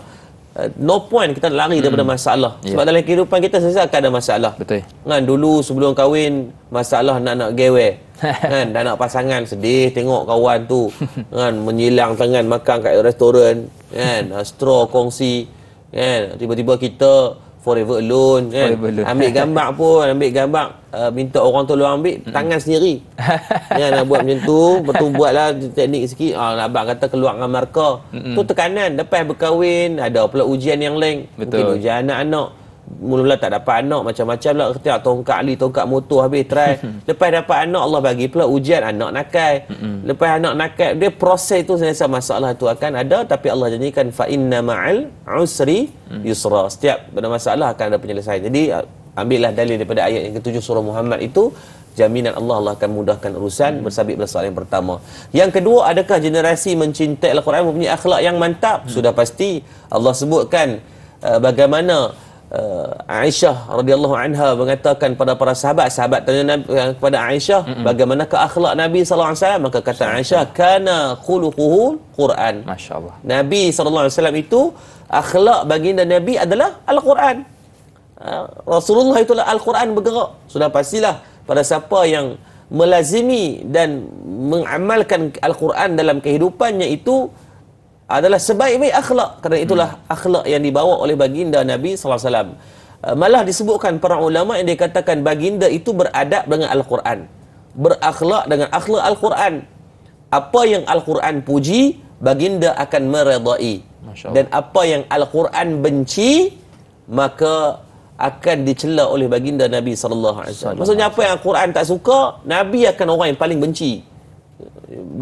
no point kita lari daripada masalah. Sebab dalam kehidupan kita sentiasa akan ada masalah. Betul. Kan dulu sebelum kahwin masalah nak gewe. Kan dah nak pasangan sedih tengok kawan tu kan menyilang tangan makan kat restoran kan, straw kongsi kan, tiba-tiba kita forever alone kan. Ambil gambar minta orang tolong ambil tangan sendiri. Nak buat macam tu, lepas tu buatlah teknik sikit. Abang kata keluar dengan markah. Tu tekanan. Lepas berkahwin ada pula ujian yang lain. Mungkin ujian anak-anak. Mula-mula tak dapat anak, macam-macam lah ketiak, tongkat motor habis try. Lepas dapat anak, Allah bagi pula ujian anak nakal. Lepas anak nakal, dia proses tu senasa masalah tu akan ada, tapi Allah janjikan fa inna ma'al usri yusra. Setiap pada masalah akan ada penyelesaian. Jadi ambillah dalil daripada ayat yang ke-7 surah Muhammad itu, jaminan Allah akan mudahkan urusan. Bersabit pada soalan yang pertama. Yang kedua, adakah generasi mencintai Al-Quran mempunyai akhlak yang mantap? Sudah pasti. Allah sebutkan bagaimana Aisyah radhiyallahu anha mengatakan pada para sahabat tanya kepada Aisyah, bagaimanakah akhlak Nabi sallallahu alaihi wasallam? Maka kata Aisyah, kana khuluquhu Quran. Masya-Allah. Nabi sallallahu alaihi wasallam itu akhlak baginda Nabi adalah Al-Quran. Rasulullah itulah Al-Quran bergerak. Sudah pastilah pada siapa yang melazimi dan mengamalkan Al-Quran dalam kehidupannya itu adalah sebaik-baik akhlak. Kerana itulah akhlak yang dibawa oleh baginda Nabi SAW. Malah disebutkan para ulama yang dikatakan baginda itu beradab dengan Al-Quran, berakhlak dengan akhlak Al-Quran. Apa yang Al-Quran puji, baginda akan meredai. Dan apa yang Al-Quran benci, maka akan dicela oleh baginda Nabi SAW. Maksudnya apa yang Al-Quran tak suka, Nabi akan orang yang paling benci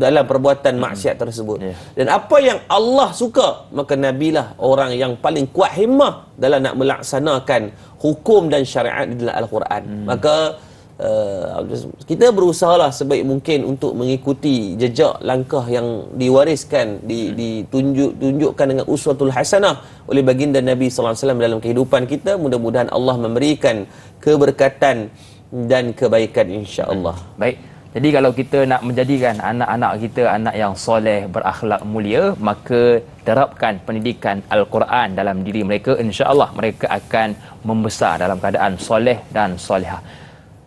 dalam perbuatan maksiat tersebut. Dan apa yang Allah suka, maka Nabilah orang yang paling kuat himmah dalam nak melaksanakan hukum dan syariat di dalam Al-Quran. Maka kita berusahalah sebaik mungkin untuk mengikuti jejak langkah yang diwariskan, ditunjukkan dengan uswatul hasanah oleh baginda Nabi SAW dalam kehidupan kita. Mudah-mudahan Allah memberikan keberkatan dan kebaikan, insya-Allah. Baik. Jadi kalau kita nak menjadikan anak-anak kita anak yang soleh, berakhlak mulia, maka terapkan pendidikan Al-Quran dalam diri mereka, insya-Allah mereka akan membesar dalam keadaan soleh dan solehah.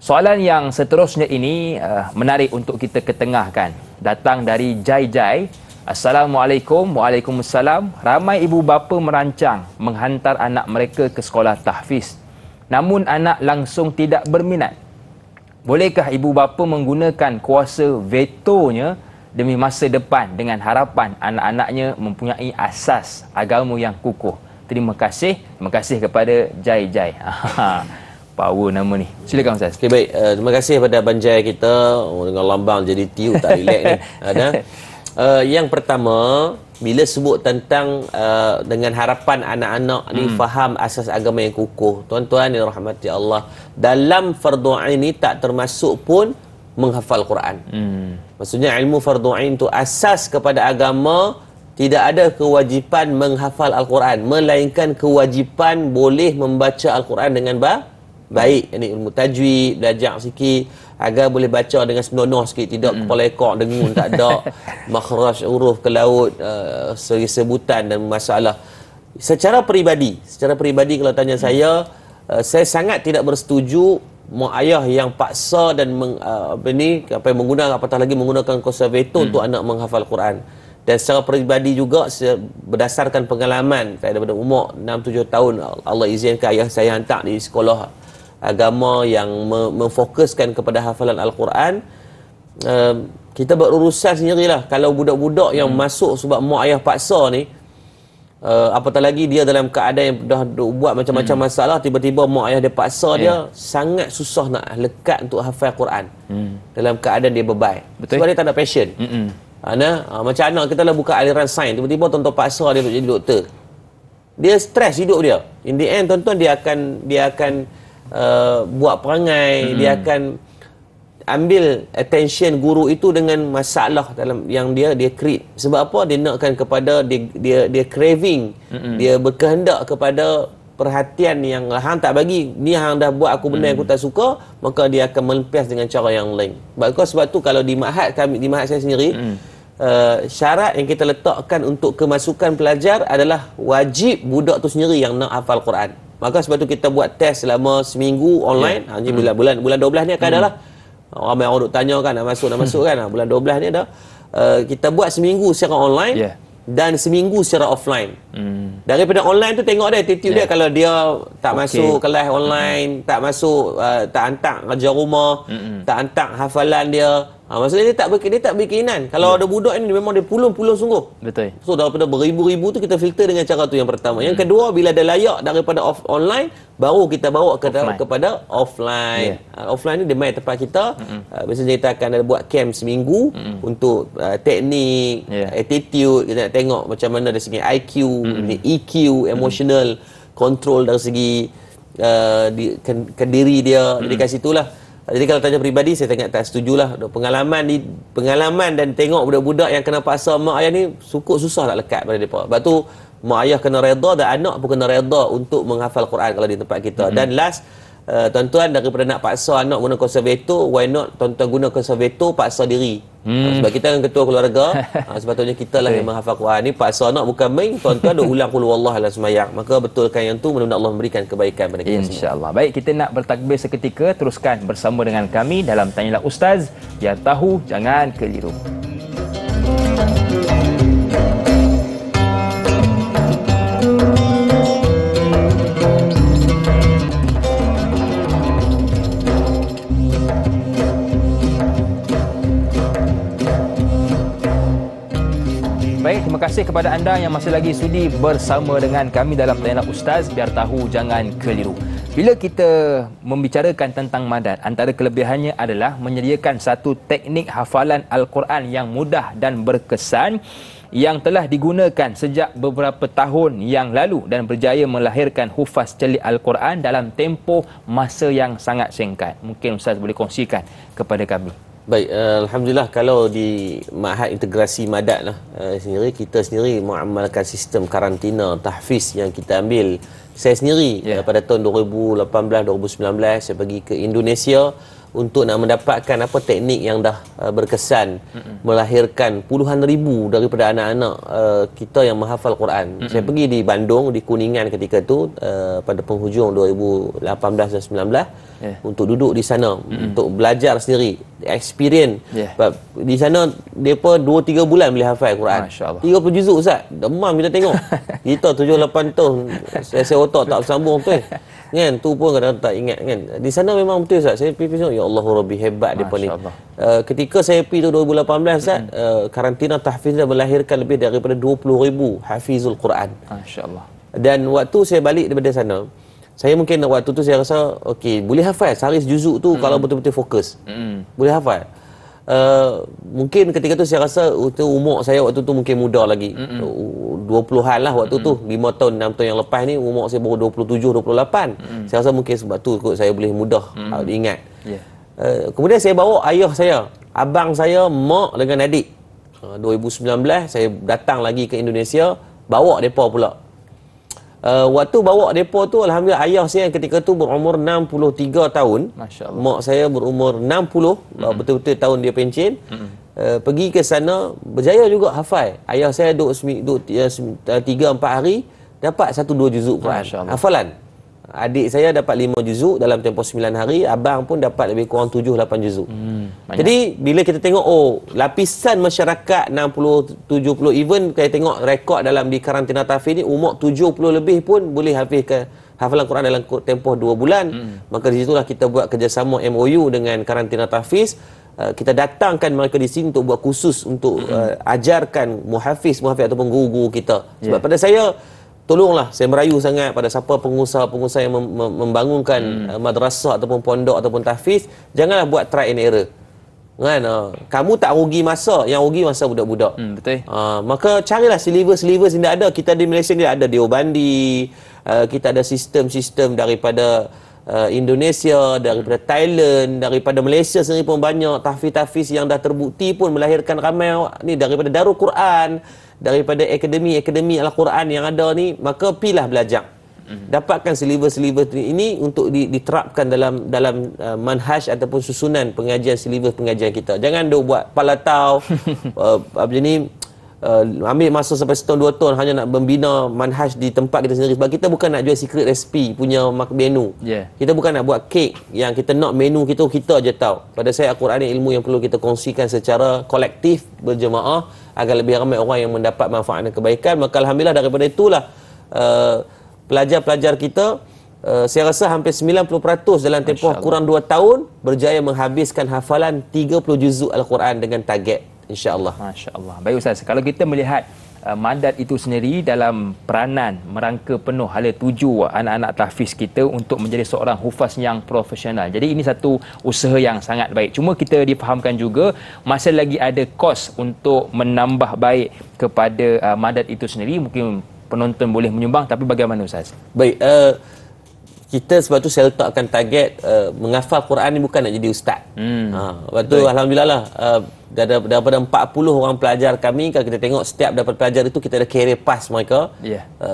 Soalan yang seterusnya ini menarik untuk kita ketengahkan. Datang dari Jai Jai. Assalamualaikum. Waalaikumsalam. Ramai ibu bapa merancang menghantar anak mereka ke sekolah tahfiz, namun anak langsung tidak berminat. Bolehkah ibu bapa menggunakan kuasa vetonya demi masa depan dengan harapan anak-anaknya mempunyai asas agama yang kukuh? Terima kasih kepada Jai Jai. Power nama ni. Silakan Ustaz. Okey, baik. Terima kasih kepada Abang Jai kita dengan lambang jadi tiu tak relax ni. Yang pertama, bila sebut tentang dengan harapan anak-anak ni faham asas agama yang kukuh, tuan-tuan yang rahmati Allah, dalam fardu ain ni tak termasuk pun menghafal Quran. Maksudnya ilmu fardu ain tu asas kepada agama, tidak ada kewajipan menghafal Al-Quran, melainkan kewajipan boleh membaca Al-Quran dengan baik. Ini ilmu tajwid, belajar sikit agar boleh baca dengan senonoh sikit, tidak kepala ekor dengung, tak ada makhraj huruf ke laut, segi sebutan dan masalah. Secara peribadi kalau tanya saya sangat tidak bersetuju mak ayah yang paksa dan menggunakan, apatah lagi menggunakan kuasa veto untuk anak menghafal Quran. Dan secara peribadi juga, berdasarkan pengalaman saya daripada umur 6-7 tahun, Allah izinkan ayah saya hantar di sekolah agama yang memfokuskan kepada hafalan Al-Quran. Kita berurusan sendirilah. Kalau budak-budak yang masuk sebab mak ayah paksa ni, apatah lagi dia dalam keadaan yang dah buat macam-macam masalah, tiba-tiba mak ayah dia paksa dia, sangat susah nak lekat untuk hafal Quran dalam keadaan dia bebai. Sebab dia tak ada passion. Macam anak kita lah buka aliran sains, tiba-tiba tuan-tuan paksa dia untuk jadi doktor, dia stres hidup dia. In the end tuan-tuan dia akan buat perangai, dia akan ambil attention guru itu dengan masalah dalam yang dia create. Sebab apa? Dia nakkan kepada dia craving, dia berkehendak kepada perhatian yang hang tak bagi, ni hang dah buat aku benda yang aku tak suka, maka dia akan melempas dengan cara yang lain. Sebab tu kalau di ma'had kami, di ma'had saya sendiri, syarat yang kita letakkan untuk kemasukan pelajar adalah wajib budak tu sendiri yang nak hafal Quran. Maka sebab tu kita buat test selama seminggu online. Bulan 12 ni akan ada lah. Ramai orang duk tanya kan nak masuk kan. Bulan 12 ni ada. Kita buat seminggu secara online dan seminggu secara offline. Daripada online tu tengok dia attitude dia. Kalau dia tak masuk kelas online, tak masuk, tak hantar kerja rumah, tak hantar hafalan dia, maksudnya dia tak berkeinginan. Kalau ada budak ni memang dia pulung sungguh. Betul. So daripada beribu-ribu tu kita filter dengan cara tu yang pertama. Yang kedua, bila dia layak daripada online, baru kita bawa kepada offline. Offline ni dia main tempat kita. Biasanya kita akan ada buat camp seminggu untuk teknik, attitude. Kita nak tengok macam mana dari segi IQ, EQ, emotional control, dari segi diri dia. Jadi kat situlah. Jadi kalau tanya peribadi, saya tak setujulah. Pengalaman dan tengok budak-budak yang kena paksa mak ayah ni susah nak lekat pada mereka. Sebab tu mak ayah kena reda dan anak pun kena reda untuk menghafal Quran kalau di tempat kita. Dan last, tuan-tuan, daripada nak paksa anak guna konservator, why not tuan-tuan guna konservator, paksa diri. Sebab kita kan ketua keluarga, sepatutnya kita lah yang menghafal Quran. Ni paksa anak bukan main, tuan-tuan dah ulang qul huwallahu dalam sembahyang. Maka betulkan yang tu, mudah-mudahan Allah memberikan kebaikan pada kita semua. InsyaAllah. Baik, kita nak bertakbir seketika. Teruskan bersama dengan kami dalam Tanyalah Ustaz. Biar tahu, jangan keliru. Baik, terima kasih kepada anda yang masih lagi sudi bersama dengan kami dalam Tanyalah Ustaz. Biar tahu, jangan keliru. Bila kita membicarakan tentang madat, antara kelebihannya adalah menyediakan satu teknik hafalan Al-Quran yang mudah dan berkesan yang telah digunakan sejak beberapa tahun yang lalu dan berjaya melahirkan hufaz celik Al-Quran dalam tempoh masa yang sangat singkat. Mungkin Ustaz boleh kongsikan kepada kami. Baik, Alhamdulillah, kalau di Ma'had Integrasi Madat lah sendiri, kita sendiri mengamalkan sistem karantina tahfiz yang kita ambil. Saya sendiri pada tahun 2018-2019 saya pergi ke Indonesia untuk nak mendapatkan apa teknik yang dah berkesan melahirkan puluhan ribu daripada anak-anak kita yang menghafal Quran. Saya pergi di Bandung, di Kuningan ketika tu pada penghujung 2018 dan 2019 untuk duduk di sana untuk belajar sendiri, experience. Di sana depa 2-3 bulan boleh hafal Quran. 30 juzuk Ustaz. Demam kita tengok. Kita 7-8 tahun saya otak tak bersambung tu kan, tu pun kadang tak ingat kan. Di sana memang betul Ustaz. Saya pergi tengok, ya Allah Rabbi, hebat depa ni. Ketika saya pergi tu 2018 Ustaz, karantina tahfiz dah melahirkan lebih daripada 20,000 hafizul Quran. Masya-Allah. Dan waktu saya balik daripada sana, saya mungkin waktu tu saya rasa okey, boleh hafal sehari sejuzuk tu kalau betul-betul fokus. Boleh hafal. Mungkin ketika tu saya rasa umur saya waktu tu mungkin muda lagi, 20-an lah waktu tu, 5 tahun 6 tahun yang lepas ni umur saya baru 27-28. Saya rasa mungkin sebab tu kot saya boleh mudah diingat. Kemudian saya bawa ayah saya, abang saya, mak dengan adik. 2019 saya datang lagi ke Indonesia, bawa mereka pula. Waktu bawa mereka tu, alhamdulillah, ayah saya ketika tu berumur 63 tahun. Mak saya berumur 60, betul-betul tahun dia pencen. Pergi ke sana, berjaya juga hafal. Ayah saya duduk 3-4 hari, dapat 1-2 juzuk Quran. Hafalan. Adik saya dapat 5 juzuk dalam tempoh 9 hari. Abang pun dapat lebih kurang 7-8 juzuk. Jadi, bila kita tengok, lapisan masyarakat 60-70, even kita tengok rekod dalam di karantina tahfiz ni, umur 70 lebih pun boleh hafizkan hafalan Quran dalam tempoh 2 bulan. Maka di situlah kita buat kerjasama MOU dengan karantina tahfiz. Kita datangkan mereka di sini untuk buat khusus untuk ajarkan muhafiz ataupun guru-guru kita. Sebab pada saya, tolonglah, saya merayu sangat pada siapa pengusaha-pengusaha yang membangunkan madrasah ataupun pondok ataupun tahfiz, janganlah buat try and error. Kan? Kamu tak rugi masa, yang rugi masa budak-budak. Betul. Maka carilah silibus-silibus yang ada. Kita di Malaysia ni ada Deobandi, kita ada sistem-sistem daripada Indonesia, daripada Thailand, daripada Malaysia sendiri pun banyak tahfiz-tahfiz yang dah terbukti pun melahirkan ramai ni, daripada Darul Quran, daripada akademi-akademi Al-Quran yang ada ni. Maka pilah belajar. Dapatkan silibus-silibus ini untuk diterapkan dalam manhaj ataupun susunan pengajian, silibus pengajian kita. Jangan duk buat palatau apa ni, ambil masa sampai setahun 2 tahun hanya nak membina manhaj di tempat kita sendiri. Sebab kita bukan nak jual secret recipe punya menu. Kita bukan nak buat kek yang kita nak menu kita je tahu. Pada saya, Al-Quran ni ilmu yang perlu kita kongsikan secara kolektif, berjemaah, agar lebih ramai orang yang mendapat manfaat dan kebaikan. Maka Alhamdulillah daripada itulah pelajar-pelajar kita, saya rasa hampir 90% dalam tempoh kurang 2 tahun berjaya menghabiskan hafalan 30 juzuk Al-Quran dengan target, insya-Allah. Masya-Allah. Baik Ustaz, kalau kita melihat Madat itu sendiri dalam peranan merangka penuh hala tuju anak-anak tahfiz kita untuk menjadi seorang hufaz yang profesional. Jadi ini satu usaha yang sangat baik. Cuma kita difahamkan juga masih lagi ada kos untuk menambah baik kepada Madat itu sendiri. Mungkin penonton boleh menyumbang, tapi bagaimana Ustaz? Baik, kita sebab tu saya letakkan target menghafal Quran ni bukan nak jadi ustaz. Lepas tu alhamdulillah lah, daripada 40 orang pelajar kami, kalau kita tengok setiap dapat pelajar itu kita ada career path mereka.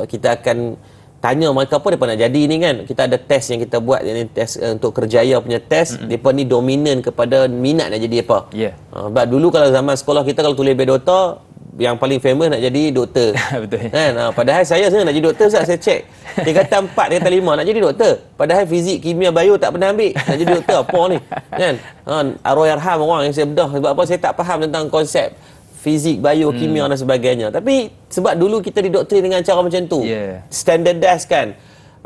Kita akan tanya mereka apa mereka nak jadi ni kan. Kita ada test yang kita buat, yang test untuk kerjaya punya test. Mereka ni dominan kepada minat nak jadi apa. Sebab dulu kalau zaman sekolah kita, kalau tulis biodata, yang paling famous nak jadi doktor. Betul. Kan? Padahal saya nak jadi doktor, saya cek. Dia kata 4, dia kata 5 nak jadi doktor. Padahal fizik, kimia, bio tak pernah ambil. Nak jadi doktor apa ni? Kan? Arwah orang yang saya bedah. Sebab apa? Saya tak faham tentang konsep fizik, bio, kimia dan sebagainya. Tapi sebab dulu kita didoktrin dengan cara macam tu. Standardized kan.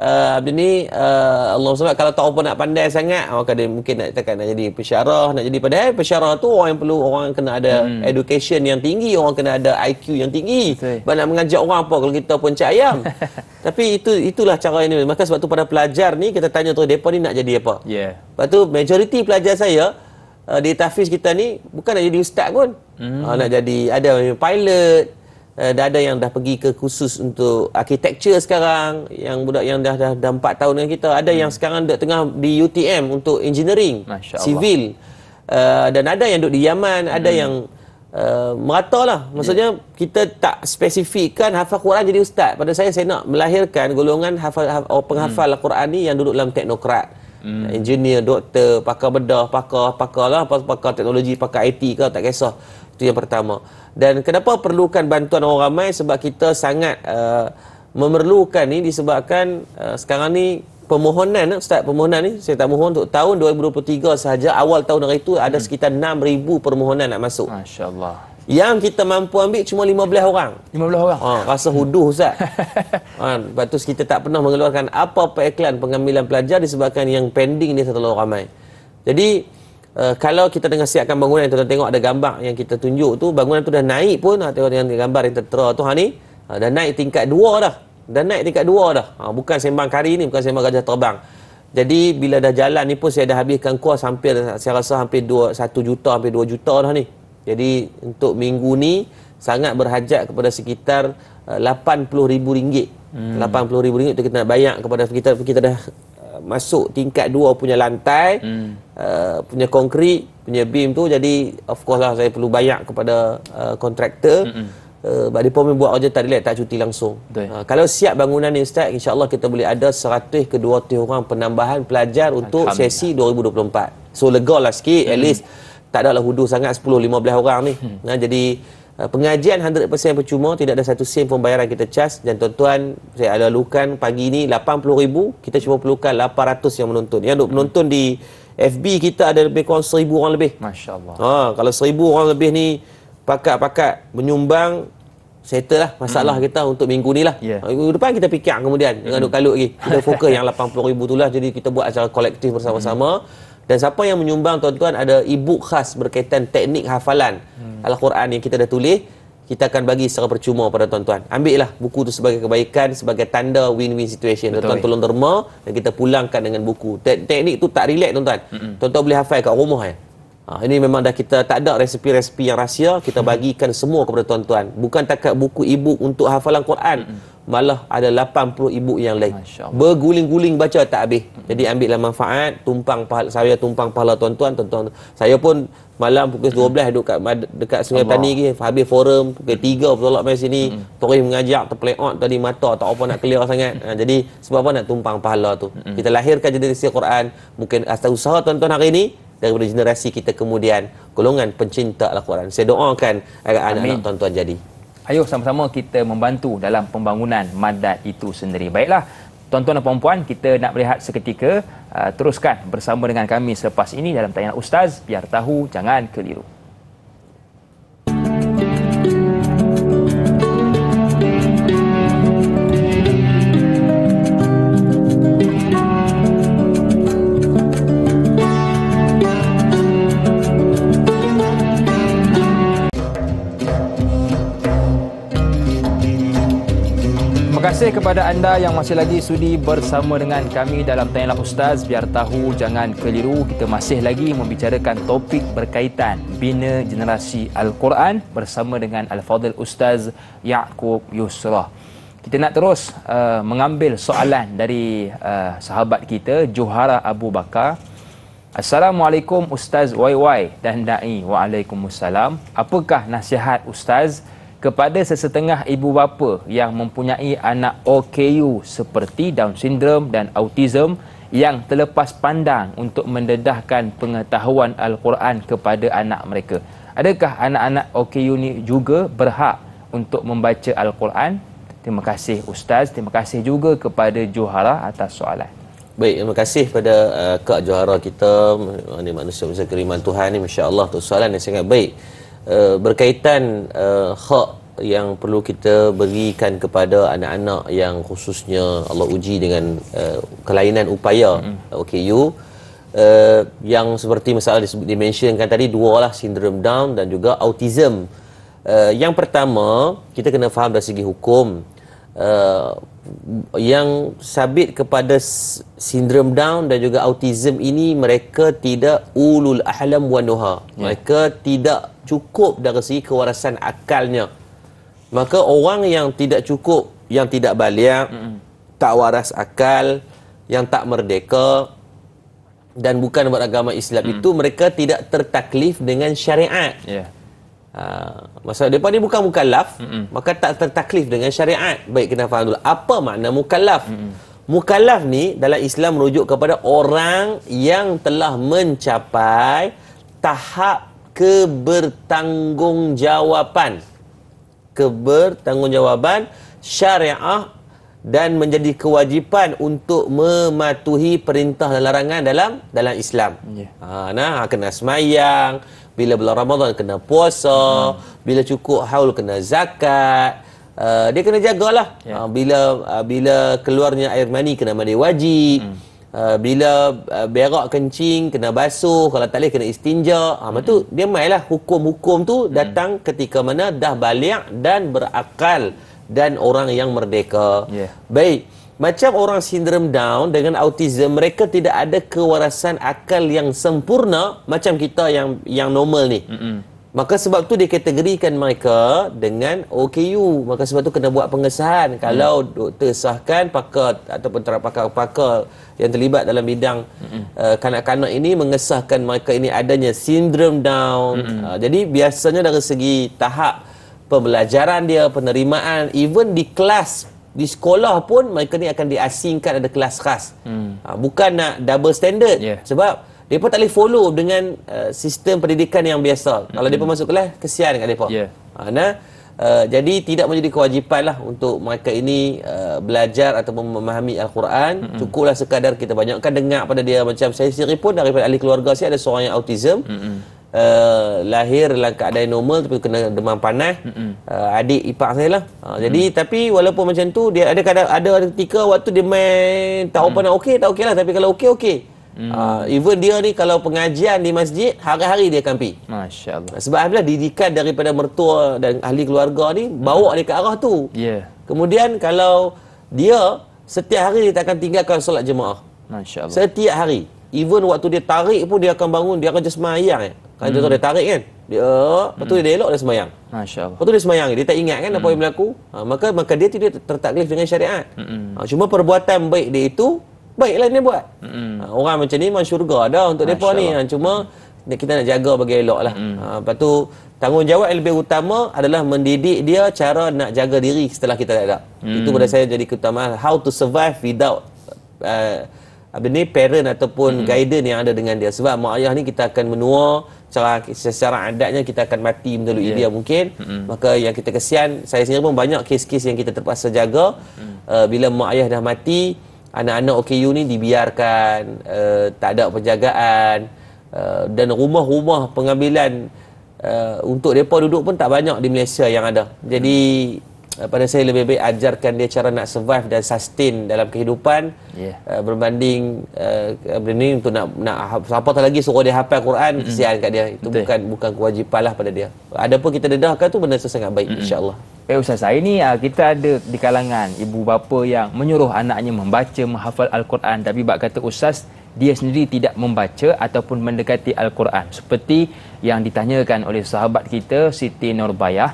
Allah SWT kalau tak apa nak pandai sangat, maka dia mungkin nak jadi pensyarah, nak jadi, padahal pensyarah tu orang yang perlu, orang kena ada education yang tinggi, orang kena ada IQ yang tinggi. Sebab nak mengajak orang apa kalau kita pun cak ayam. Tapi itulah cara ini. Maka sebab tu pada pelajar ni kita tanya tu, mereka ni nak jadi apa. Lepas tu majoriti pelajar saya di tahfiz kita ni bukan nak jadi ustaz pun. Nak jadi, ada pilot, ada yang dah pergi ke khusus untuk architecture sekarang, yang budak yang dah 4 tahun dengan kita. Ada yang sekarang tengah di UTM untuk engineering, civil. Dan ada yang duduk di Yaman, ada yang merata lah. Maksudnya kita tak spesifikkan hafal Quran jadi ustaz. Pada saya nak melahirkan golongan penghafal Al-Quran ni yang duduk dalam teknokrat, engineer, doktor, pakar bedah, pakar teknologi, pakar IT ke, tak kisah. Itu yang pertama. Dan kenapa perlukan bantuan orang ramai? Sebab kita sangat memerlukan ni, disebabkan sekarang ni permohonan, Ustaz, permohonan ni saya tak mohon untuk tahun 2023 sahaja, awal tahun hari itu ada sekitar 6,000 permohonan nak masuk. Masya-Allah. Yang kita mampu ambil cuma 15 orang. 15 orang? Rasa huduh Ustaz. Lepas tu kita tak pernah mengeluarkan apa-apa iklan pengambilan pelajar disebabkan yang pending ni terlalu ramai. Jadi kalau kita tengah siapkan bangunan, tuan-tuan tengok ada gambar yang kita tunjuk tu, bangunan tu dah naik pun, tengok yang gambar yang tertera tu ni, dah naik tingkat 2 dah. Dah naik tingkat 2 dah. Bukan sembang kari ni, bukan sembang gajah terbang. Jadi bila dah jalan ni pun saya dah habiskan kos hampir, saya rasa hampir 1 juta, hampir 2 juta dah ni. Jadi untuk minggu ni sangat berhajat kepada sekitar RM80,000. RM80,000 tu kita nak bayar kepada kita dah masuk tingkat 2 punya lantai, punya konkrit, punya beam tu. Jadi of course lah saya perlu bayar kepada kontraktor. Sebab dia pun buat kerja tak relax, tak cuti langsung. Kalau siap bangunan ni Ustaz, insya-Allah kita boleh ada 100 ke 200 orang penambahan pelajar untuk sesi 2024. So lega lah sikit, at least tak adalah hudu sangat 10-15 orang ni. Jadi pengajian 100% percuma, tidak ada satu sen pun bayaran kita charge. Dan tuan-tuan, saya lalukan pagi ni 80,000, kita cuma perlukan 800 yang menonton. Yang duk menonton di FB kita ada lebih kurang 1,000 orang lebih. Masya-Allah. Kalau 1,000 orang lebih ni pakat-pakat menyumbang, settle lah masalah kita untuk minggu ni lah. Minggu depan kita fikir kemudian, jangan duk kalut lagi. Kita fokus yang 80,000 tu lah. Jadi kita buat acara kolektif bersama-sama. Dan siapa yang menyumbang, tuan-tuan, ada e-book khas berkaitan teknik hafalan Al-Quran yang kita dah tulis, kita akan bagi secara percuma pada tuan-tuan. Ambil lah buku tu sebagai kebaikan, sebagai tanda win-win situation. Tuan-tuan tolong derma dan kita pulangkan dengan buku. Teknik tu tak relax tuan-tuan. Tuan-tuan boleh hafal kat rumah Ini memang dah kita tak ada resepi-resepi yang rahsia, kita bagikan semua kepada tuan-tuan. Bukan takat buku e-book untuk hafalan Quran, malah ada 80 e-book yang lain. Berguling-guling baca tak habis. Jadi ambillah manfaat, tumpang pahala saya, tumpang pahala tuan-tuan. Saya pun malam pukul 12 duduk dekat Sungai Petani lagi, habis forum pukul 3 bertolak mai sini, terus mengajar terpeleot tadi mata tak apa nak clear sangat. Jadi sebab apa nak tumpang pahala tu. Kita lahirkan generasi Quran, mungkin atas usaha tuan-tuan hari ini daripada generasi kita kemudian golongan pencinta Al-Quran. Saya doakan agar anak-anak tuan-tuan jadi. Ayo sama-sama kita membantu dalam pembangunan Madad itu sendiri. Baiklah, tuan-tuan dan puan-puan, kita nak berehat seketika. Teruskan bersama dengan kami selepas ini dalam Tanya Ustaz, biar tahu jangan keliru. Terima kasih kepada anda yang masih lagi sudi bersama dengan kami dalam Tanyalah Ustaz, biar tahu jangan keliru. Kita masih lagi membicarakan topik berkaitan bina generasi Al-Quran bersama dengan Al-Fadhil Ustaz Ya'qub Yusrah. Kita nak terus mengambil soalan dari sahabat kita Johara Abu Bakar. Assalamualaikum Ustaz YY dan Da'i. Waalaikumsalam. Apakah nasihat Ustaz kepada sesetengah ibu bapa yang mempunyai anak OKU seperti Down Syndrome dan autism yang terlepas pandang untuk mendedahkan pengetahuan Al-Quran kepada anak mereka? Adakah anak-anak OKU ni juga berhak untuk membaca Al-Quran? Terima kasih Ustaz. Terima kasih juga kepada Johara atas soalan. Baik, terima kasih pada Kak Johara kita. Ini manusia kiriman Tuhan ni, masya-Allah, tu soalan yang sangat baik. Berkaitan hak yang perlu kita berikan kepada anak-anak yang khususnya Allah uji dengan kelainan upaya OKU, yang seperti masalah dimensionkan tadi, dua lah, sindrom Down dan juga autism. Yang pertama, kita kena faham dari segi hukum, yang sabit kepada sindrom Down dan juga autism ini, mereka tidak ulul ahlam wa nuha. Mereka tidak cukup dari segi kewarasan akalnya. Maka orang yang tidak cukup, yang tidak baligh, tak waras akal, yang tak merdeka dan bukan beragama Islam itu, mereka tidak tertaklif dengan syariat. Maksud mereka ni bukan mukallaf, maka tak tertaklif dengan syariat. Baik, kena faham dulu apa makna mukallaf. Mukallaf ni dalam Islam merujuk kepada orang yang telah mencapai tahap kebertanggungjawaban syariah dan menjadi kewajipan untuk mematuhi perintah dan larangan dalam Islam. Kena semayang, bila bulan Ramadan kena puasa, bila cukup haul kena zakat. Dia kena jagalah. Bila keluarnya air mani kena mandi wajib. Bila berak kencing kena basuh, kalau tak boleh kena istinja. Betul, dia mainlah hukum-hukum tu datang ketika mana dah baligh dan berakal dan orang yang merdeka. Baik, macam orang sindrom Down dengan autism, mereka tidak ada kewarasan akal yang sempurna macam kita yang normal ni. Maka sebab tu dikategorikan mereka dengan OKU. Maka sebab tu kena buat pengesahan. Kalau doktor sahkan, pakar ataupun pakar-pakar yang terlibat dalam bidang kanak-kanak ini mengesahkan mereka ini adanya sindrom Down. Jadi biasanya dari segi tahap pembelajaran dia, penerimaan, even di kelas, di sekolah pun mereka ni akan diasingkan, ada kelas khas. Bukan nak double standard. Sebab mereka tak boleh follow dengan sistem pendidikan yang biasa. Kalau mereka masuk kelas, kesian kat mereka. Jadi tidak menjadi kewajipan lah untuk mereka ini belajar ataupun memahami Al-Quran. Cukuplah sekadar kita banyakkan dengar pada dia. Macam saya sendiri pun daripada ahli keluarga saya ada seorang yang autism. Lahir dalam keadaan normal tapi kena demam panas. Adik ipar saya lah. Jadi tapi walaupun macam tu, dia ada ketika waktu dia main tak apa nak okey lah, tapi kalau okey. Even dia ni kalau pengajian di masjid, hari-hari dia akan pergi. Masya Allah. Sebab alhamdulillah didikan daripada mertua dan ahli keluarga ni bawa dia ke arah tu. Kemudian kalau dia setiap hari dia tak akan tinggalkan solat jemaah. Masya Allah. Setiap hari. Even waktu dia tarik pun dia akan bangun, dia akan just semayang. Kan contoh dia tarik kan. Dia lepas tu dia elok dia sembahyang. Masya-Allah. Lepas tu dia sembahyang, dia tak ingat kan apa yang berlaku. Maka dia tidak tertaklif dengan syariat. Cuma perbuatan baik dia itu baiklah dia buat. Orang macam ni memang syurga dah untuk depa ni. Cuma kita nak jaga bagi elok lah. Lepas tu tanggungjawab yang lebih utama adalah mendidik dia cara nak jaga diri setelah kita tak ada. Itu pada saya jadi keutamaan. How to survive without parent ataupun guardian yang ada dengan dia. Sebab mak ayah ni kita akan menua, secara adatnya kita akan mati melalui dia mungkin. Maka yang kita kesian, saya sendiri pun banyak kes-kes yang kita terpaksa jaga. Bila mak ayah dah mati, anak-anak OKU ni dibiarkan, tak ada penjagaan, dan rumah-rumah pengambilan untuk mereka duduk pun tak banyak di Malaysia yang ada. Jadi pada saya lebih baik ajarkan dia cara nak survive dan sustain dalam kehidupan, berbanding ini untuk nak apatah lagi suruh dia hafal Quran. Kesian kat dia. Itu bukan kewajipan lah pada dia. Adapun kita dedahkan tu benda sangat baik, insya-Allah. Ustaz, hari ni kita ada di kalangan ibu bapa yang menyuruh anaknya membaca, menghafal Al-Quran, tapi bab kata Ustaz, dia sendiri tidak membaca ataupun mendekati Al-Quran. Seperti yang ditanyakan oleh sahabat kita Siti Nurbayah.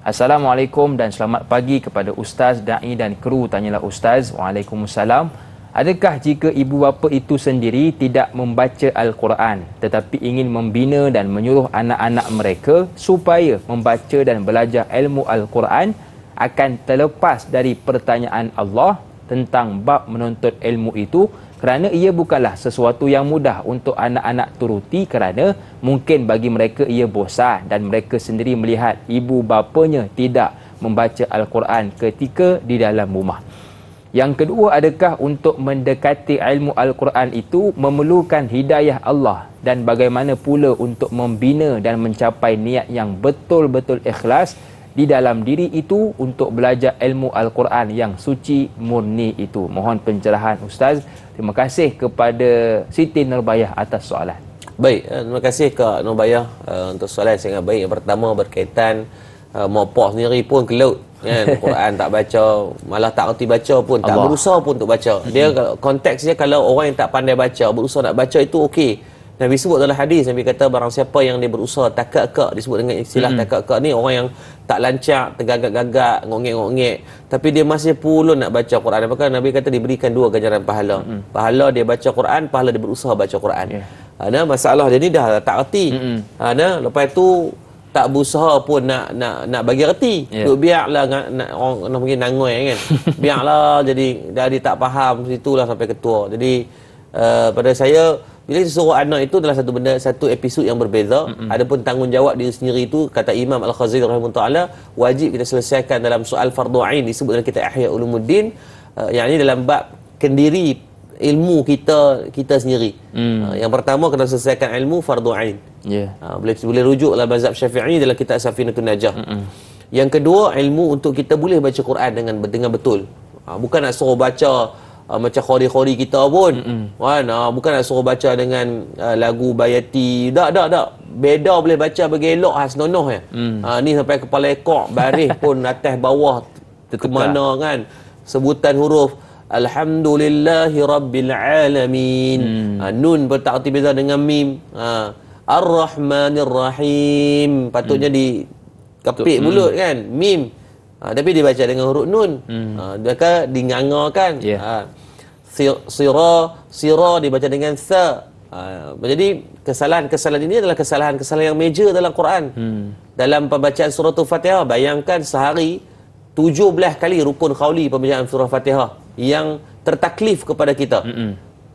Assalamualaikum dan selamat pagi kepada Ustaz, Da'i dan kru. Tanyalah Ustaz. Waalaikumsalam. Adakah jika ibu bapa itu sendiri tidak membaca Al-Quran tetapi ingin membina dan menyuruh anak-anak mereka supaya membaca dan belajar ilmu Al-Quran, akan terlepas dari pertanyaan Allah tentang bab menuntut ilmu itu, kerana ia bukanlah sesuatu yang mudah untuk anak-anak turuti, kerana mungkin bagi mereka ia bosan dan mereka sendiri melihat ibu bapanya tidak membaca Al-Quran ketika di dalam rumah. Yang kedua, adakah untuk mendekati ilmu Al-Quran itu memerlukan hidayah Allah, dan bagaimana pula untuk membina dan mencapai niat yang betul-betul ikhlas di dalam diri itu untuk belajar ilmu Al-Quran yang suci murni itu? Mohon pencerahan Ustaz. Terima kasih kepada Siti Nurbayah atas soalan. Baik, terima kasih Kak Nurbayah untuk soalan yang sangat baik. Yang pertama berkaitan mopok sendiri pun ke laut kan. Quran tak baca, malah tak reti baca pun, tak berusaha pun untuk baca. Dia konteksnya kalau orang yang tak pandai baca berusaha nak baca itu okey. Nabi sebut dalam hadis, Nabi kata barang siapa yang dia berusaha takak-kak, disebut dengan istilah takak-kak ni, orang yang tak lancar, tergagak-gagak, ngongek-ngongek, tapi dia masih pulun nak baca Quran. Maka Nabi kata diberikan 2 ganjaran pahala. Pahala dia baca Quran, pahala dia berusaha baca Quran. Masalah dia ni dah tak reti. Lepas tu tak berusaha pun nak bagi reti. Biarlah orang mungkin nangoi kan. Biarlah jadi tak faham situlah sampai ketua. Jadi pada saya, bila suruh anak itu adalah satu episod yang berbeza. Adapun tanggungjawab diri sendiri itu, kata Imam Al-Ghazali rahimahullah, wajib kita selesaikan dalam soal fardu ain, disebut dalam kitab Ihya Ulumuddin, yang ini dalam bab kendiri ilmu kita sendiri. Yang pertama kena selesaikan ilmu fardu ain. Boleh rujuk dalam mazhab Syafi'i dalam kitab Safinatun Najah. Yang kedua, ilmu untuk kita boleh baca Quran dengan betul. Bukan nak suruh baca macam khori-khori kita pun kan, bukan nak suruh baca dengan lagu Bayati. Tak. Beda boleh baca bagi elok senonoh ya. Ni sampai kepala ekor baris pun atas bawah ke mana kan, sebutan huruf Alhamdulillahi Rabbil Alamin. Nun pun tak erti beza dengan mim. Ar-Rahmanir Rahim patutnya dikepik mulut kan, mim. Tapi dibaca dengan huruf nun. Maka dingangakan. Sira dibaca dengan sa. Jadi kesalahan-kesalahan ini adalah kesalahan-kesalahan yang major dalam Quran. Dalam pembacaan surah Al-Fatihah, bayangkan sehari 17 kali rukun qauli pembacaan surah Fatihah yang tertaklif kepada kita.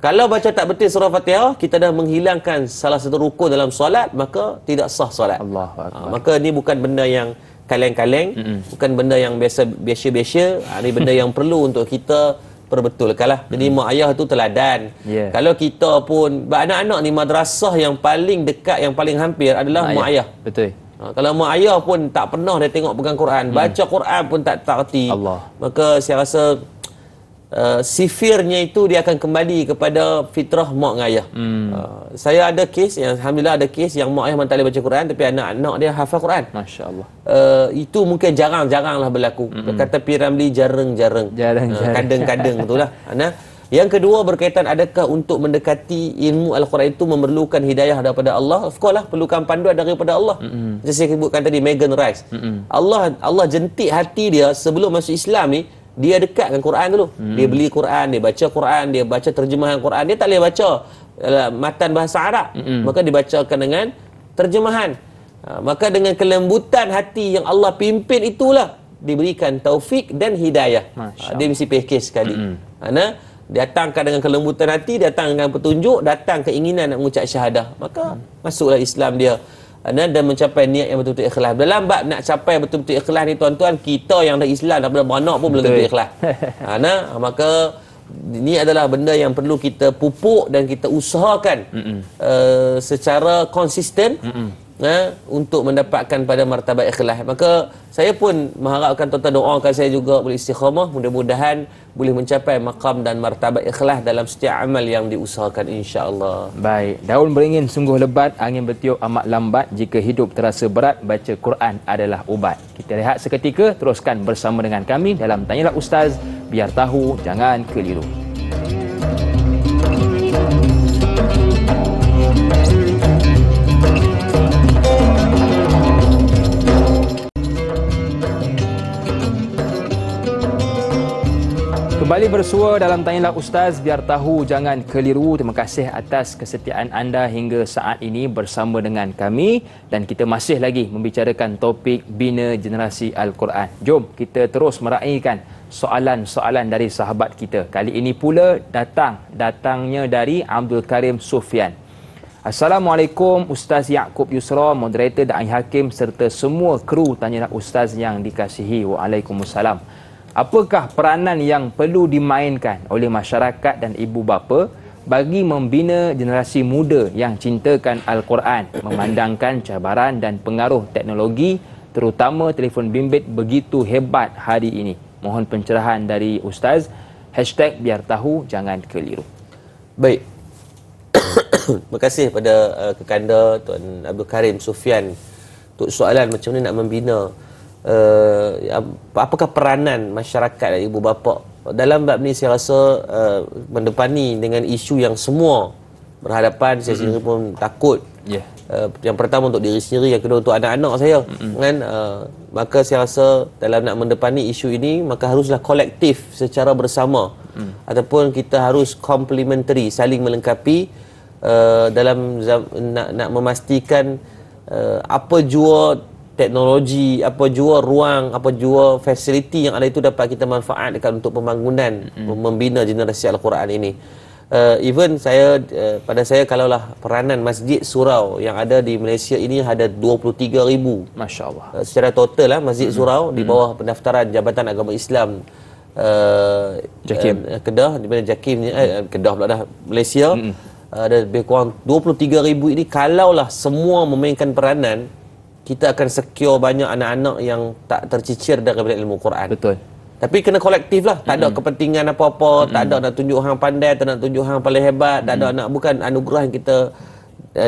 Kalau baca tak betul surah Fatihah, kita dah menghilangkan salah satu rukun dalam solat, maka tidak sah solat. Maka ini bukan benda yang kaleng-kaleng, bukan benda yang biasa-biasa. Ini benda yang perlu untuk kita perbetulkan lah. Jadi mak ayah tu teladan. Kalau kita pun, anak-anak ni madrasah yang paling dekat, yang paling hampir adalah mak ayah. Betul. Kalau mak ayah pun tak pernah dia tengok pegang Quran, baca Quran pun tak erti, maka saya rasa sifirnya itu dia akan kembali kepada fitrah mak dengan ayah. Saya ada kes yang alhamdulillah ada kes yang mak ayah memang tak boleh baca Quran tapi anak-anak dia hafal Quran. Masya-Allah. Itu mungkin jarang-jaranglah berlaku. Kata P. Ramlee, jarang-jarang. Kadang-kadang betul lah. Yang kedua berkaitan adakah untuk mendekati ilmu Al-Quran itu memerlukan hidayah daripada Allah? Of course lah, perlukan panduan daripada Allah. Macam saya sebutkan tadi, Megan Rice. Allah jentik hati dia sebelum masuk Islam ni, dia dekat dengan Quran dulu. Dia beli Quran, dia baca Quran, dia baca terjemahan Quran. Dia tak boleh baca matan bahasa Arab. Maka dibacakan dengan terjemahan. Maka dengan kelembutan hati yang Allah pimpin itulah diberikan taufik dan hidayah. Dia mesti package sekali. Kerana datangkan dengan kelembutan hati, datang dengan petunjuk, datang keinginan nak mengucap syahadah, maka masuklah Islam dia dan mencapai niat yang betul-betul ikhlas. Dalam bab nak capai betul-betul ikhlas ni tuan-tuan, kita yang dah Islam daripada beranak pun belum tentu ikhlas. Maka ini adalah benda yang perlu kita pupuk dan kita usahakan secara konsisten untuk mendapatkan pada martabat ikhlas. Maka saya pun mengharapkan tuan-tuan doakan saya juga boleh istiqamah, mudah-mudahan boleh mencapai maqam dan martabat ikhlas dalam setiap amal yang diusahakan, insya-Allah. Baik, daun beringin sungguh lebat, angin bertiup amat lambat. Jika hidup terasa berat, baca Quran adalah ubat. Kita rehat seketika, teruskan bersama dengan kami dalam Tanyalah Ustaz, biar tahu jangan keliru. Kembali bersua dalam Tanyalah Ustaz, biar tahu jangan keliru. Terima kasih atas kesetiaan anda hingga saat ini bersama dengan kami, dan kita masih lagi membicarakan topik bina generasi Al-Quran. Jom kita terus meraihkan soalan-soalan dari sahabat kita. Kali ini pula datangnya dari Abdul Karim Sufian. Assalamualaikum Ustaz Yaakob Yusra, moderator dan Hakim serta semua kru Tanyalah Ustaz yang dikasihi. Waalaikumsalam. Apakah peranan yang perlu dimainkan oleh masyarakat dan ibu bapa bagi membina generasi muda yang cintakan Al-Quran, memandangkan cabaran dan pengaruh teknologi, terutama telefon bimbit begitu hebat hari ini? Mohon pencerahan dari Ustaz. #biar tahu jangan keliru. Baik. Terima kasih pada kekanda Tuan Abdul Karim Sufian untuk soalan macam mana nak membina apakah peranan masyarakat dan ibu bapa dalam bab ni. Saya rasa mendepani dengan isu yang semua berhadapan. Saya sendiri pun takut. Yang pertama untuk diri sendiri, yang kedua untuk anak-anak saya, kan? Maka saya rasa dalam nak mendepani isu ini, maka haruslah kolektif secara bersama, ataupun kita harus complementary, saling melengkapi dalam nak memastikan apa jua teknologi, apa jua ruang, apa jua fasiliti yang ada itu dapat kita manfaatkan untuk pembangunan membina generasi Al-Quran ini. Even saya, pada saya, kalaulah peranan Masjid Surau yang ada di Malaysia ini ada 23,000, masya-Allah, secara total lah Masjid Surau di bawah pendaftaran Jabatan Agama Islam Jakim Kedah, di mana Jakim Kedah pula dah, Malaysia. Ada lebih kurang 23,000 ini. Kalaulah semua memainkan peranan, kita akan secure banyak anak-anak yang tak tercicir daripada ilmu Quran. Betul. Tapi kena kolektif lah. Tak ada kepentingan apa-apa. Tak ada nak tunjuk hang pandai, tak nak tunjuk hang paling hebat. Tak ada nak, bukan anugerah yang kita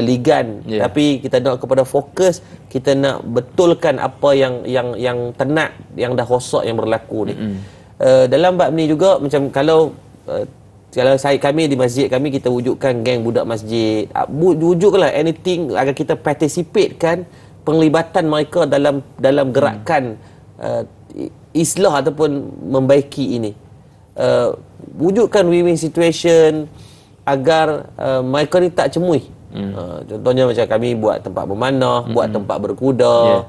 ligan. Tapi kita nak kepada fokus, kita nak betulkan apa yang ternak, yang dah rosak, yang berlaku ni. Dalam bab ni juga, macam kalau kami di masjid kami, kita wujudkan geng budak masjid. Wujudkanlah anything agar kita participate kan penglibatan mereka dalam gerakan islah ataupun membaiki ini. Wujudkan win-win situation agar mereka ni tak cemui. Contohnya macam kami buat tempat memanah, buat tempat berkuda,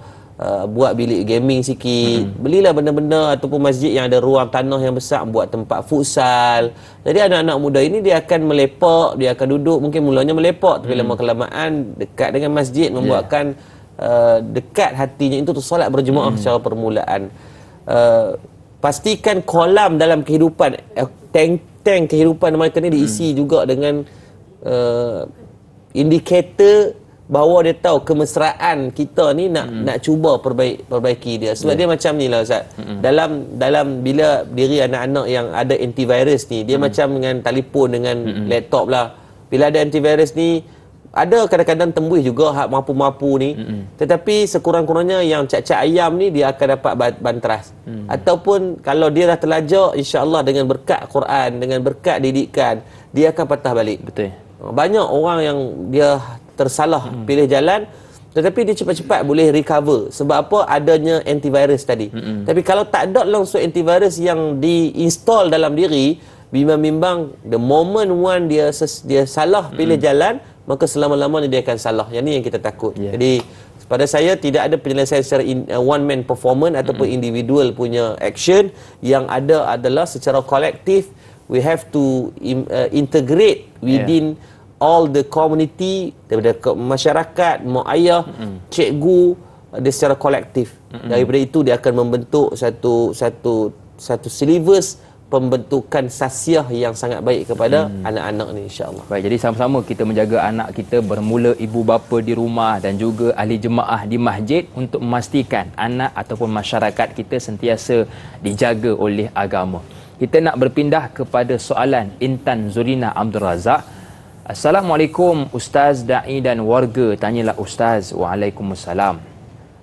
buat bilik gaming sikit. Belilah benda-benda ataupun masjid yang ada ruang tanah yang besar, buat tempat futsal. Jadi anak-anak muda ini dia akan melepak, dia akan duduk, mungkin mulanya melepak, tapi lama-kelamaan dekat dengan masjid, membuatkan dekat hatinya itu solat berjemaah secara permulaan. Pastikan kolam dalam kehidupan, tank kehidupan mereka ni diisi juga dengan indikator bahawa dia tahu kemesraan kita ni nak cuba perbaiki dia. Sebab dia macam ni lah Ustaz. Dalam bila diri anak-anak yang ada antivirus ni, dia macam dengan telefon, dengan laptop lah. Bila ada antivirus ni, ada kadang-kadang tembus juga hak mampu-mampu ni. Tetapi sekurang-kurangnya yang cak-cak ayam ni dia akan dapat banteras. Ataupun kalau dia dah terlajak, insya-Allah dengan berkat Quran, dengan berkat didikan, dia akan patah balik. Betul. Banyak orang yang dia tersalah pilih jalan, tetapi dia cepat-cepat boleh recover. Sebab apa? Adanya antivirus tadi. Tapi kalau tak ada langsung antivirus yang diinstal dalam diri, bimbang-bimbang the moment one dia salah pilih jalan, maka selama-lamanya dia akan salah. Yang ni yang kita takut. Jadi pada saya tidak ada penyelesaian secara one man performance ataupun individual punya action. Yang ada adalah secara kolektif, we have to integrate within all the community, daripada masyarakat, mak ayah, cikgu, dia secara kolektif. Daripada itu dia akan membentuk satu syllabus pembentukan sasiah yang sangat baik kepada anak-anak ni, insya-Allah. Baik, jadi sama-sama kita menjaga anak kita, bermula ibu bapa di rumah dan juga ahli jemaah di masjid, untuk memastikan anak ataupun masyarakat kita sentiasa dijaga oleh agama. Kita nak berpindah kepada soalan Intan Zurina Abdul Razak. Assalamualaikum Ustaz, da'i dan warga. Tanyalah Ustaz. Waalaikumsalam.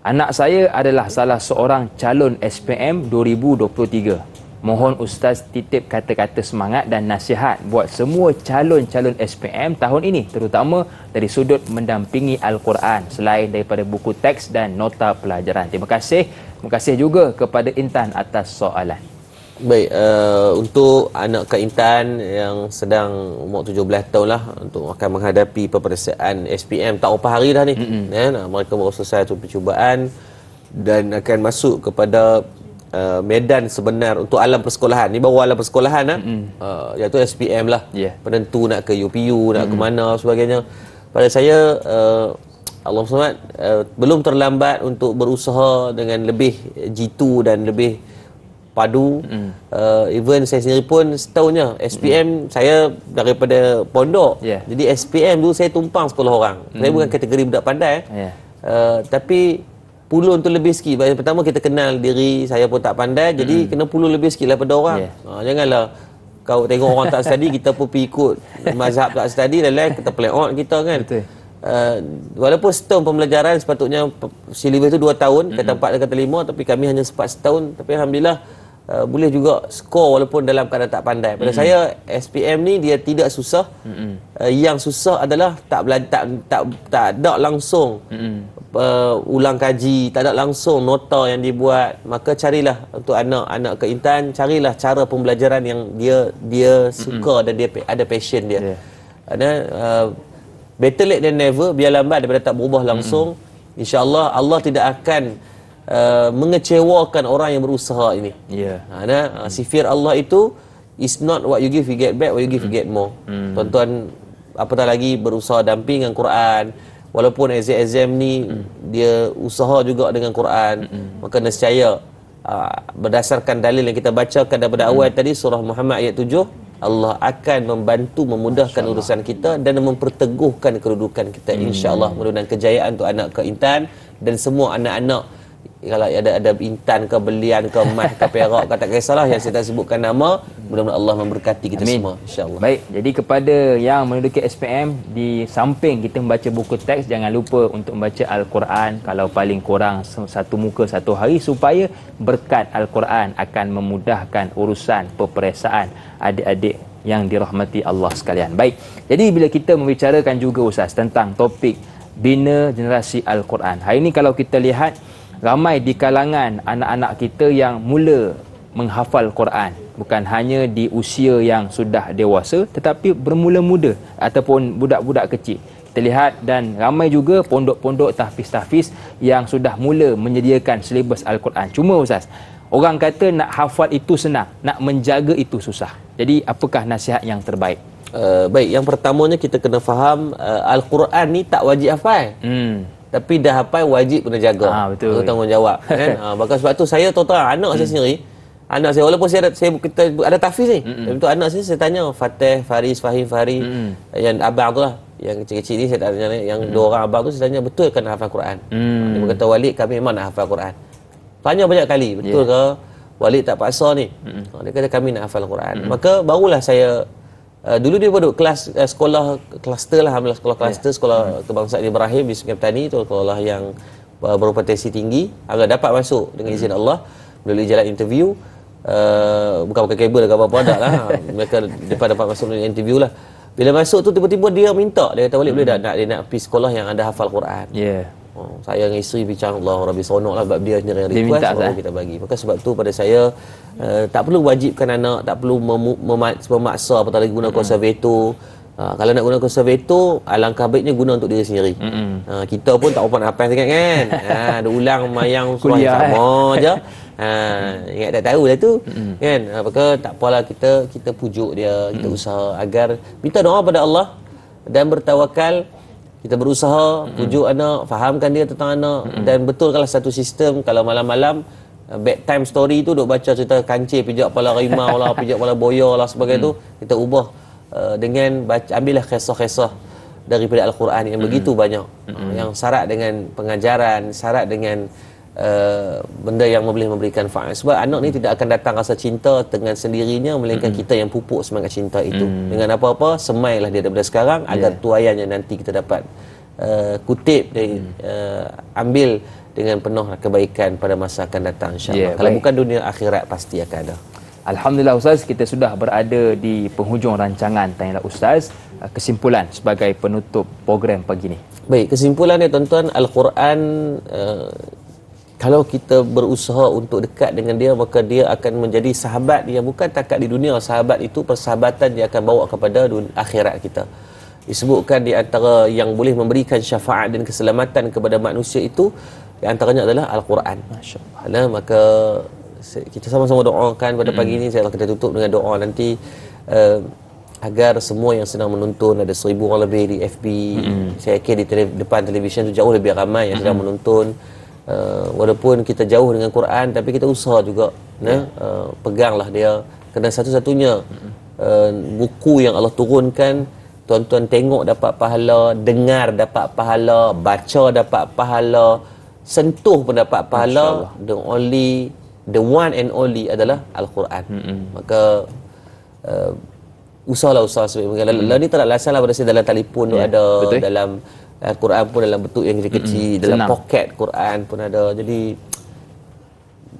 Anak saya adalah salah seorang calon SPM 2023. Mohon Ustaz titip kata-kata semangat dan nasihat buat semua calon-calon SPM tahun ini, terutama dari sudut mendampingi Al-Quran selain daripada buku teks dan nota pelajaran. Terima kasih. Terima kasih juga kepada Intan atas soalan. Baik, untuk anak Kak Intan yang sedang umur 17 tahun lah, untuk akan menghadapi peperiksaan SPM tak berapa hari dah ni. Mereka baru selesai satu percubaan dan akan masuk kepada medan sebenar untuk alam persekolahan. Ni baru alam persekolahan iaitu SPM lah. Penentu nak ke UPU, nak ke mana sebagainya. Pada saya Allah SWT belum terlambat untuk berusaha dengan lebih jitu dan lebih padu. Even saya sendiri pun setahunnya SPM saya daripada pondok. Jadi SPM dulu saya tumpang sekolah orang. Saya bukan kategori budak pandai. Tapi puluh tu lebih sikit. Pertama kita kenal diri, saya pun tak pandai, jadi kena puluh lebih sikit daripada orang. Janganlah kau tengok orang tak study, kita pun pergi ikut mazhab tak study, dan lain kita play out kita kan. Walaupun setahun pembelajaran, sepatutnya syllabus tu 2 tahun, kata 4 dan kata 5, tapi kami hanya sempat setahun. Tapi Alhamdulillah boleh juga skor walaupun dalam keadaan tak pandai. Pada saya SPM ni dia tidak susah. Yang susah adalah tak ada langsung ulang kaji, tak ada langsung nota yang dibuat. Maka carilah untuk anak-anak Kak Intan, carilah cara pembelajaran yang dia suka dan dia ada passion dia. Better late than never, biar lambat daripada tak berubah langsung. InsyaAllah Allah tidak akan mengecewakan orang yang berusaha ini. Sifir Allah itu is not what you give you get back, what you give you get more. Tuan-tuan apatah lagi berusaha damping dengan Quran, walaupun exam ni dia usaha juga dengan Quran, maka nescaya berdasarkan dalil yang kita bacakan daripada awal tadi, surah Muhammad ayat 7, Allah akan membantu memudahkan urusan kita dan memperteguhkan kedudukan kita, insya-Allah. Mudah-mudahan kejayaan untuk anak Kak Intan dan semua anak-anak. Kalau ada Intan ke Belian ke Mas ke Perak ke, tak kisahlah yang saya tak sebutkan nama, mudah-mudahan Allah memberkati kita semua, insya-Allah. Baik, jadi kepada yang menduduki SPM, di samping kita membaca buku teks, jangan lupa untuk membaca Al-Quran kalau paling kurang satu muka satu hari, supaya berkat Al-Quran akan memudahkan urusan peperiksaan adik-adik yang dirahmati Allah sekalian. Baik, jadi bila kita membicarakan juga Ustaz tentang topik bina generasi Al-Quran, hari ini kalau kita lihat ramai di kalangan anak-anak kita yang mula menghafal Quran, bukan hanya di usia yang sudah dewasa, tetapi bermula muda ataupun budak-budak kecil. Kita lihat, dan ramai juga pondok-pondok tahfiz-tahfiz yang sudah mula menyediakan silibus Al-Quran. Cuma Ustaz, orang kata nak hafal itu senang, nak menjaga itu susah. Jadi apakah nasihat yang terbaik? Baik, yang pertamanya kita kena faham Al-Quran ni tak wajib hafal. Tapi dah hafal wajib kena jaga. Betul. Itu tanggungjawab kan. Maka sebab tu saya terang anak saya sendiri, anak saya walaupun saya ada tahfiz ni, tapi tu anak saya tanya Fatih, Faris, Fahim, Fahri, yang abang tu lah, yang kecil-kecil ni saya tanya, yang dua orang abang tu saya tanya, betul kan nak hafal Quran? Dia berkata, Walid kami memang nak hafal Quran. Tanya banyak kali, betul ke Walid tak paksa ni? Dia kata kami nak hafal Quran. Maka barulah saya Dulu dia duduk kelas sekolah kluster lah, alhamdulillah sekolah kluster, sekolah kebangsaan Ibrahim di Sungai Petani, itu sekolah yang berpotensi tinggi. Agak dapat masuk dengan izin Allah melalui jalan interview. Bukan pakai kabel ke apa-apa, tak lah. Mereka dapat masuk melalui interview lah. Bila masuk tu tiba-tiba dia minta, dia kata boleh tak dia nak pergi sekolah yang ada hafal Quran. Saya dengan isteri bincang, Allah Rabbi seronok lah sebab dia sendiri yang request, baru kita bagi. Maka sebab tu pada saya tak perlu wajibkan anak, tak perlu memaksa apatah lagi guna konservator. Kalau nak guna konservator, alangkah baiknya guna untuk diri sendiri. Kita pun tak open apa sangat kan. Ada ulang mayang surah yang sama je. Ingat tak tahu lah tu kan. Maka tak apalah, kita pujuk dia, kita usaha agar minta doa pada Allah dan bertawakal. Kita berusaha pujuk anak, fahamkan dia tentang anak, dan betulkanlah satu sistem. Kalau malam-malam bedtime story tu duk baca cerita kancil pijak kepala harimau lah, pijak kepala boya lah sebagainya tu, kita ubah dengan baca, ambillah kisah-kisah daripada Al-Quran yang begitu banyak, yang syarat dengan pengajaran, syarat dengan benda yang boleh memberikan faedah. Sebab anak ni tidak akan datang rasa cinta dengan sendirinya, melainkan kita yang pupuk semangat cinta itu. Dengan apa-apa, semailah dia daripada sekarang agar tuaiannya nanti kita dapat kutip dan ambil dengan penuh kebaikan pada masa akan datang, insya-Allah. Kalau bukan dunia, akhirat pasti akan ada. Alhamdulillah Ustaz, kita sudah berada di penghujung rancangan Tanyalah Ustaz. Kesimpulan sebagai penutup program pagi ni. Baik, kesimpulannya tuan-tuan, Al-Quran kalau kita berusaha untuk dekat dengan dia, maka dia akan menjadi sahabat yang bukan takat di dunia. Sahabat itu persahabatan dia akan bawa kepada akhirat kita. Disebutkan di antara yang boleh memberikan syafaat dan keselamatan kepada manusia itu, di antaranya adalah Al-Quran. Masya-Allah. Maka kita sama-sama doakan pada pagi ini. Saya kita tutup dengan doa nanti agar semua yang sedang menonton, ada 1000 orang lebih di FB. Saya yakin di depan televisyen tu jauh lebih ramai yang sedang menonton. Walaupun kita jauh dengan Quran, tapi kita usaha juga peganglah dia, kerana satu-satunya buku yang Allah turunkan, tuan-tuan tengok dapat pahala, dengar dapat pahala, baca dapat pahala, sentuh pun dapat pahala. The one and only adalah Al-Quran. Maka usahalah sebaik mungkin. Lalu ni tak nak lasan lah pada saya, dalam telefon tu ada, dalam Al-Quran pun dalam bentuk yang kecil-kecil, dalam poket Quran pun ada. Jadi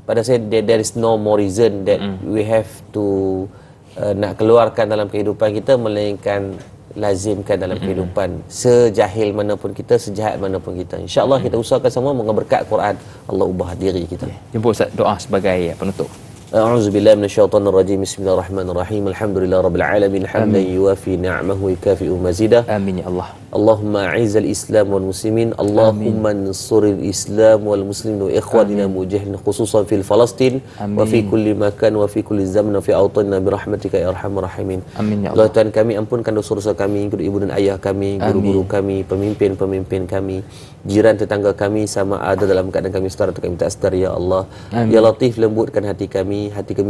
pada saya there is no more reason that we have to nak keluarkan dalam kehidupan kita, melainkan lazimkan dalam kehidupan. Sejahil mana pun kita, sejahat mana pun kita, insya-Allah kita usahakan semua moga berkat Quran Allah ubah diri kita. Jumpa Ustaz, doa sebagai penutup. A'udzubillahi minasyaitonirrajim. Bismillahirrahmanirrahim. Alhamdulillahirabbil alamin. Hamdan yuwafi ni'amahu wa yukafi'u mazidah. Amin ya Allah. Allahumma a'izzal Islam wal muslimin. Allahumma ansuril Islam wal muslimin wa ikhwanina mujahidin khususan fil Palestin wa fi kulli makan wa fi kulli zaman wa fi awtanina bi rahmatika ya arhamar rahimin. Amin ya Allah. Tuhan kami, ampunkan dosa-dosa kami, kedua ibu dan ayah kami, guru-guru kami, pemimpin-pemimpin kami, jiran tetangga kami, sama ada dalam keadaan kami sedar atau kami tak sedar ya Allah. Ya Latif, lembutkan hati kami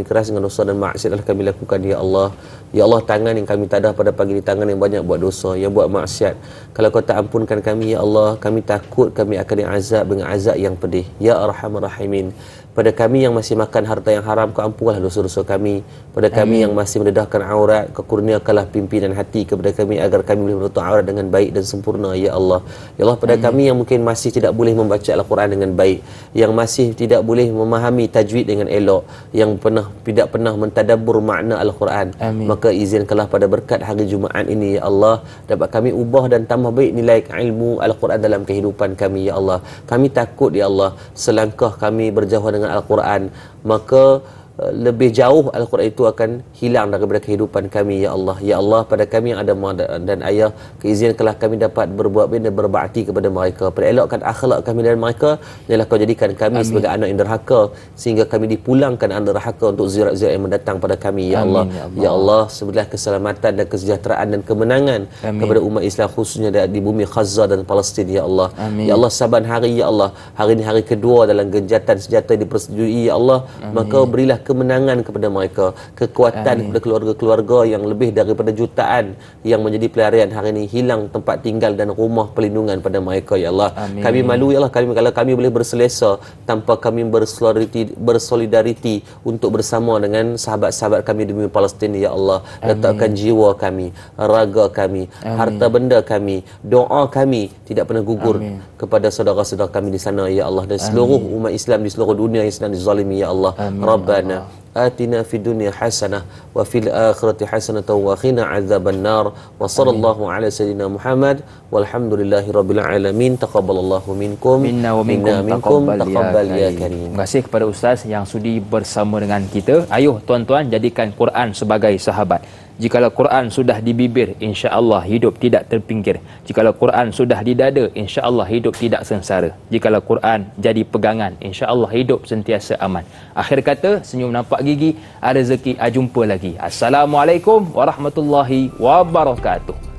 keras dengan dosa dan maksiat telah kami lakukan ya Allah. Ya Allah, tangan yang kami tadah pada pagi ini tangan yang banyak buat dosa, yang buat maksiat. Kalau kau tak ampunkan kami ya Allah, kami takut kami akan diazab dengan azab yang pedih. Ya Arhamar Rahimin. Pada kami yang masih makan harta yang haram, kau ampunkanlah dosa-dosa kami. Pada kami yang masih mendedahkan aurat, kau kurniakanlah pimpinan hati kepada kami agar kami boleh menutup aurat dengan baik dan sempurna ya Allah. Ya Allah, pada kami yang mungkin masih tidak boleh membaca Al-Quran dengan baik, yang masih tidak boleh memahami tajwid dengan elok, yang tidak pernah mentadabbur makna Al-Quran, maka izinkanlah pada berkat hari Jumaat ini ya Allah, dapat kami ubah dan tambah baik nilai ilmu Al-Quran dalam kehidupan kami ya Allah. Kami takut ya Allah, selangkah kami berjauhan dengan Al-Quran, maka lebih jauh Al-Quran itu akan hilang daripada kehidupan kami ya Allah. Ya Allah, pada kami yang ada mak dan ayah, keizinkanlah kami dapat berbuat baik dan berbakti kepada mereka, perelokkan akhlak kami dan mereka, janganlah kau jadikan kami sebagai anak yang derhaka sehingga kami dipulangkan anak derhaka untuk ziyarat-ziyarat yang mendatang pada kami ya Allah. Ya Allah, sebelah keselamatan dan kesejahteraan dan kemenangan kepada umat Islam khususnya di bumi Gaza dan Palestin ya Allah. Ya Allah, saban hari ya Allah, hari ini hari kedua dalam genjatan senjata dipersetujui ya Allah, maka berilah kemenangan kepada mereka, kekuatan kepada keluarga-keluarga yang lebih daripada jutaan yang menjadi pelarian hari ini, hilang tempat tinggal dan rumah perlindungan pada mereka ya Allah. Amin. Kami malu ya Allah kalau kami boleh berselesa tanpa kami bersolidariti untuk bersama dengan sahabat-sahabat kami di bumi Palestin ya Allah. Letakkan jiwa kami, raga kami, harta benda kami, doa kami tidak pernah gugur kepada saudara-saudara kami di sana ya Allah, dan seluruh umat Islam di seluruh dunia yang sedang dizalimi ya Allah. Rabbana atina fid dunya hasanah wa fil akhirati hasanah wa qina adzabannar wa sallallahu ala sayyidina Muhammad walhamdulillahi rabbil alamin. Taqabbalallahu minkum minna wa minkum taqabbal ya karim. Terima kasih kepada ustaz yang sudi bersama dengan kita. Ayuh tuan-tuan, jadikan Quran sebagai sahabat. Jikalau Quran sudah di bibir, insya-Allah hidup tidak terpinggir. Jikalau Quran sudah di dada, insya-Allah hidup tidak sengsara. Jikalau Quran jadi pegangan, insya-Allah hidup sentiasa aman. Akhir kata, senyum nampak gigi, rezeki jumpa lagi. Assalamualaikum warahmatullahi wabarakatuh.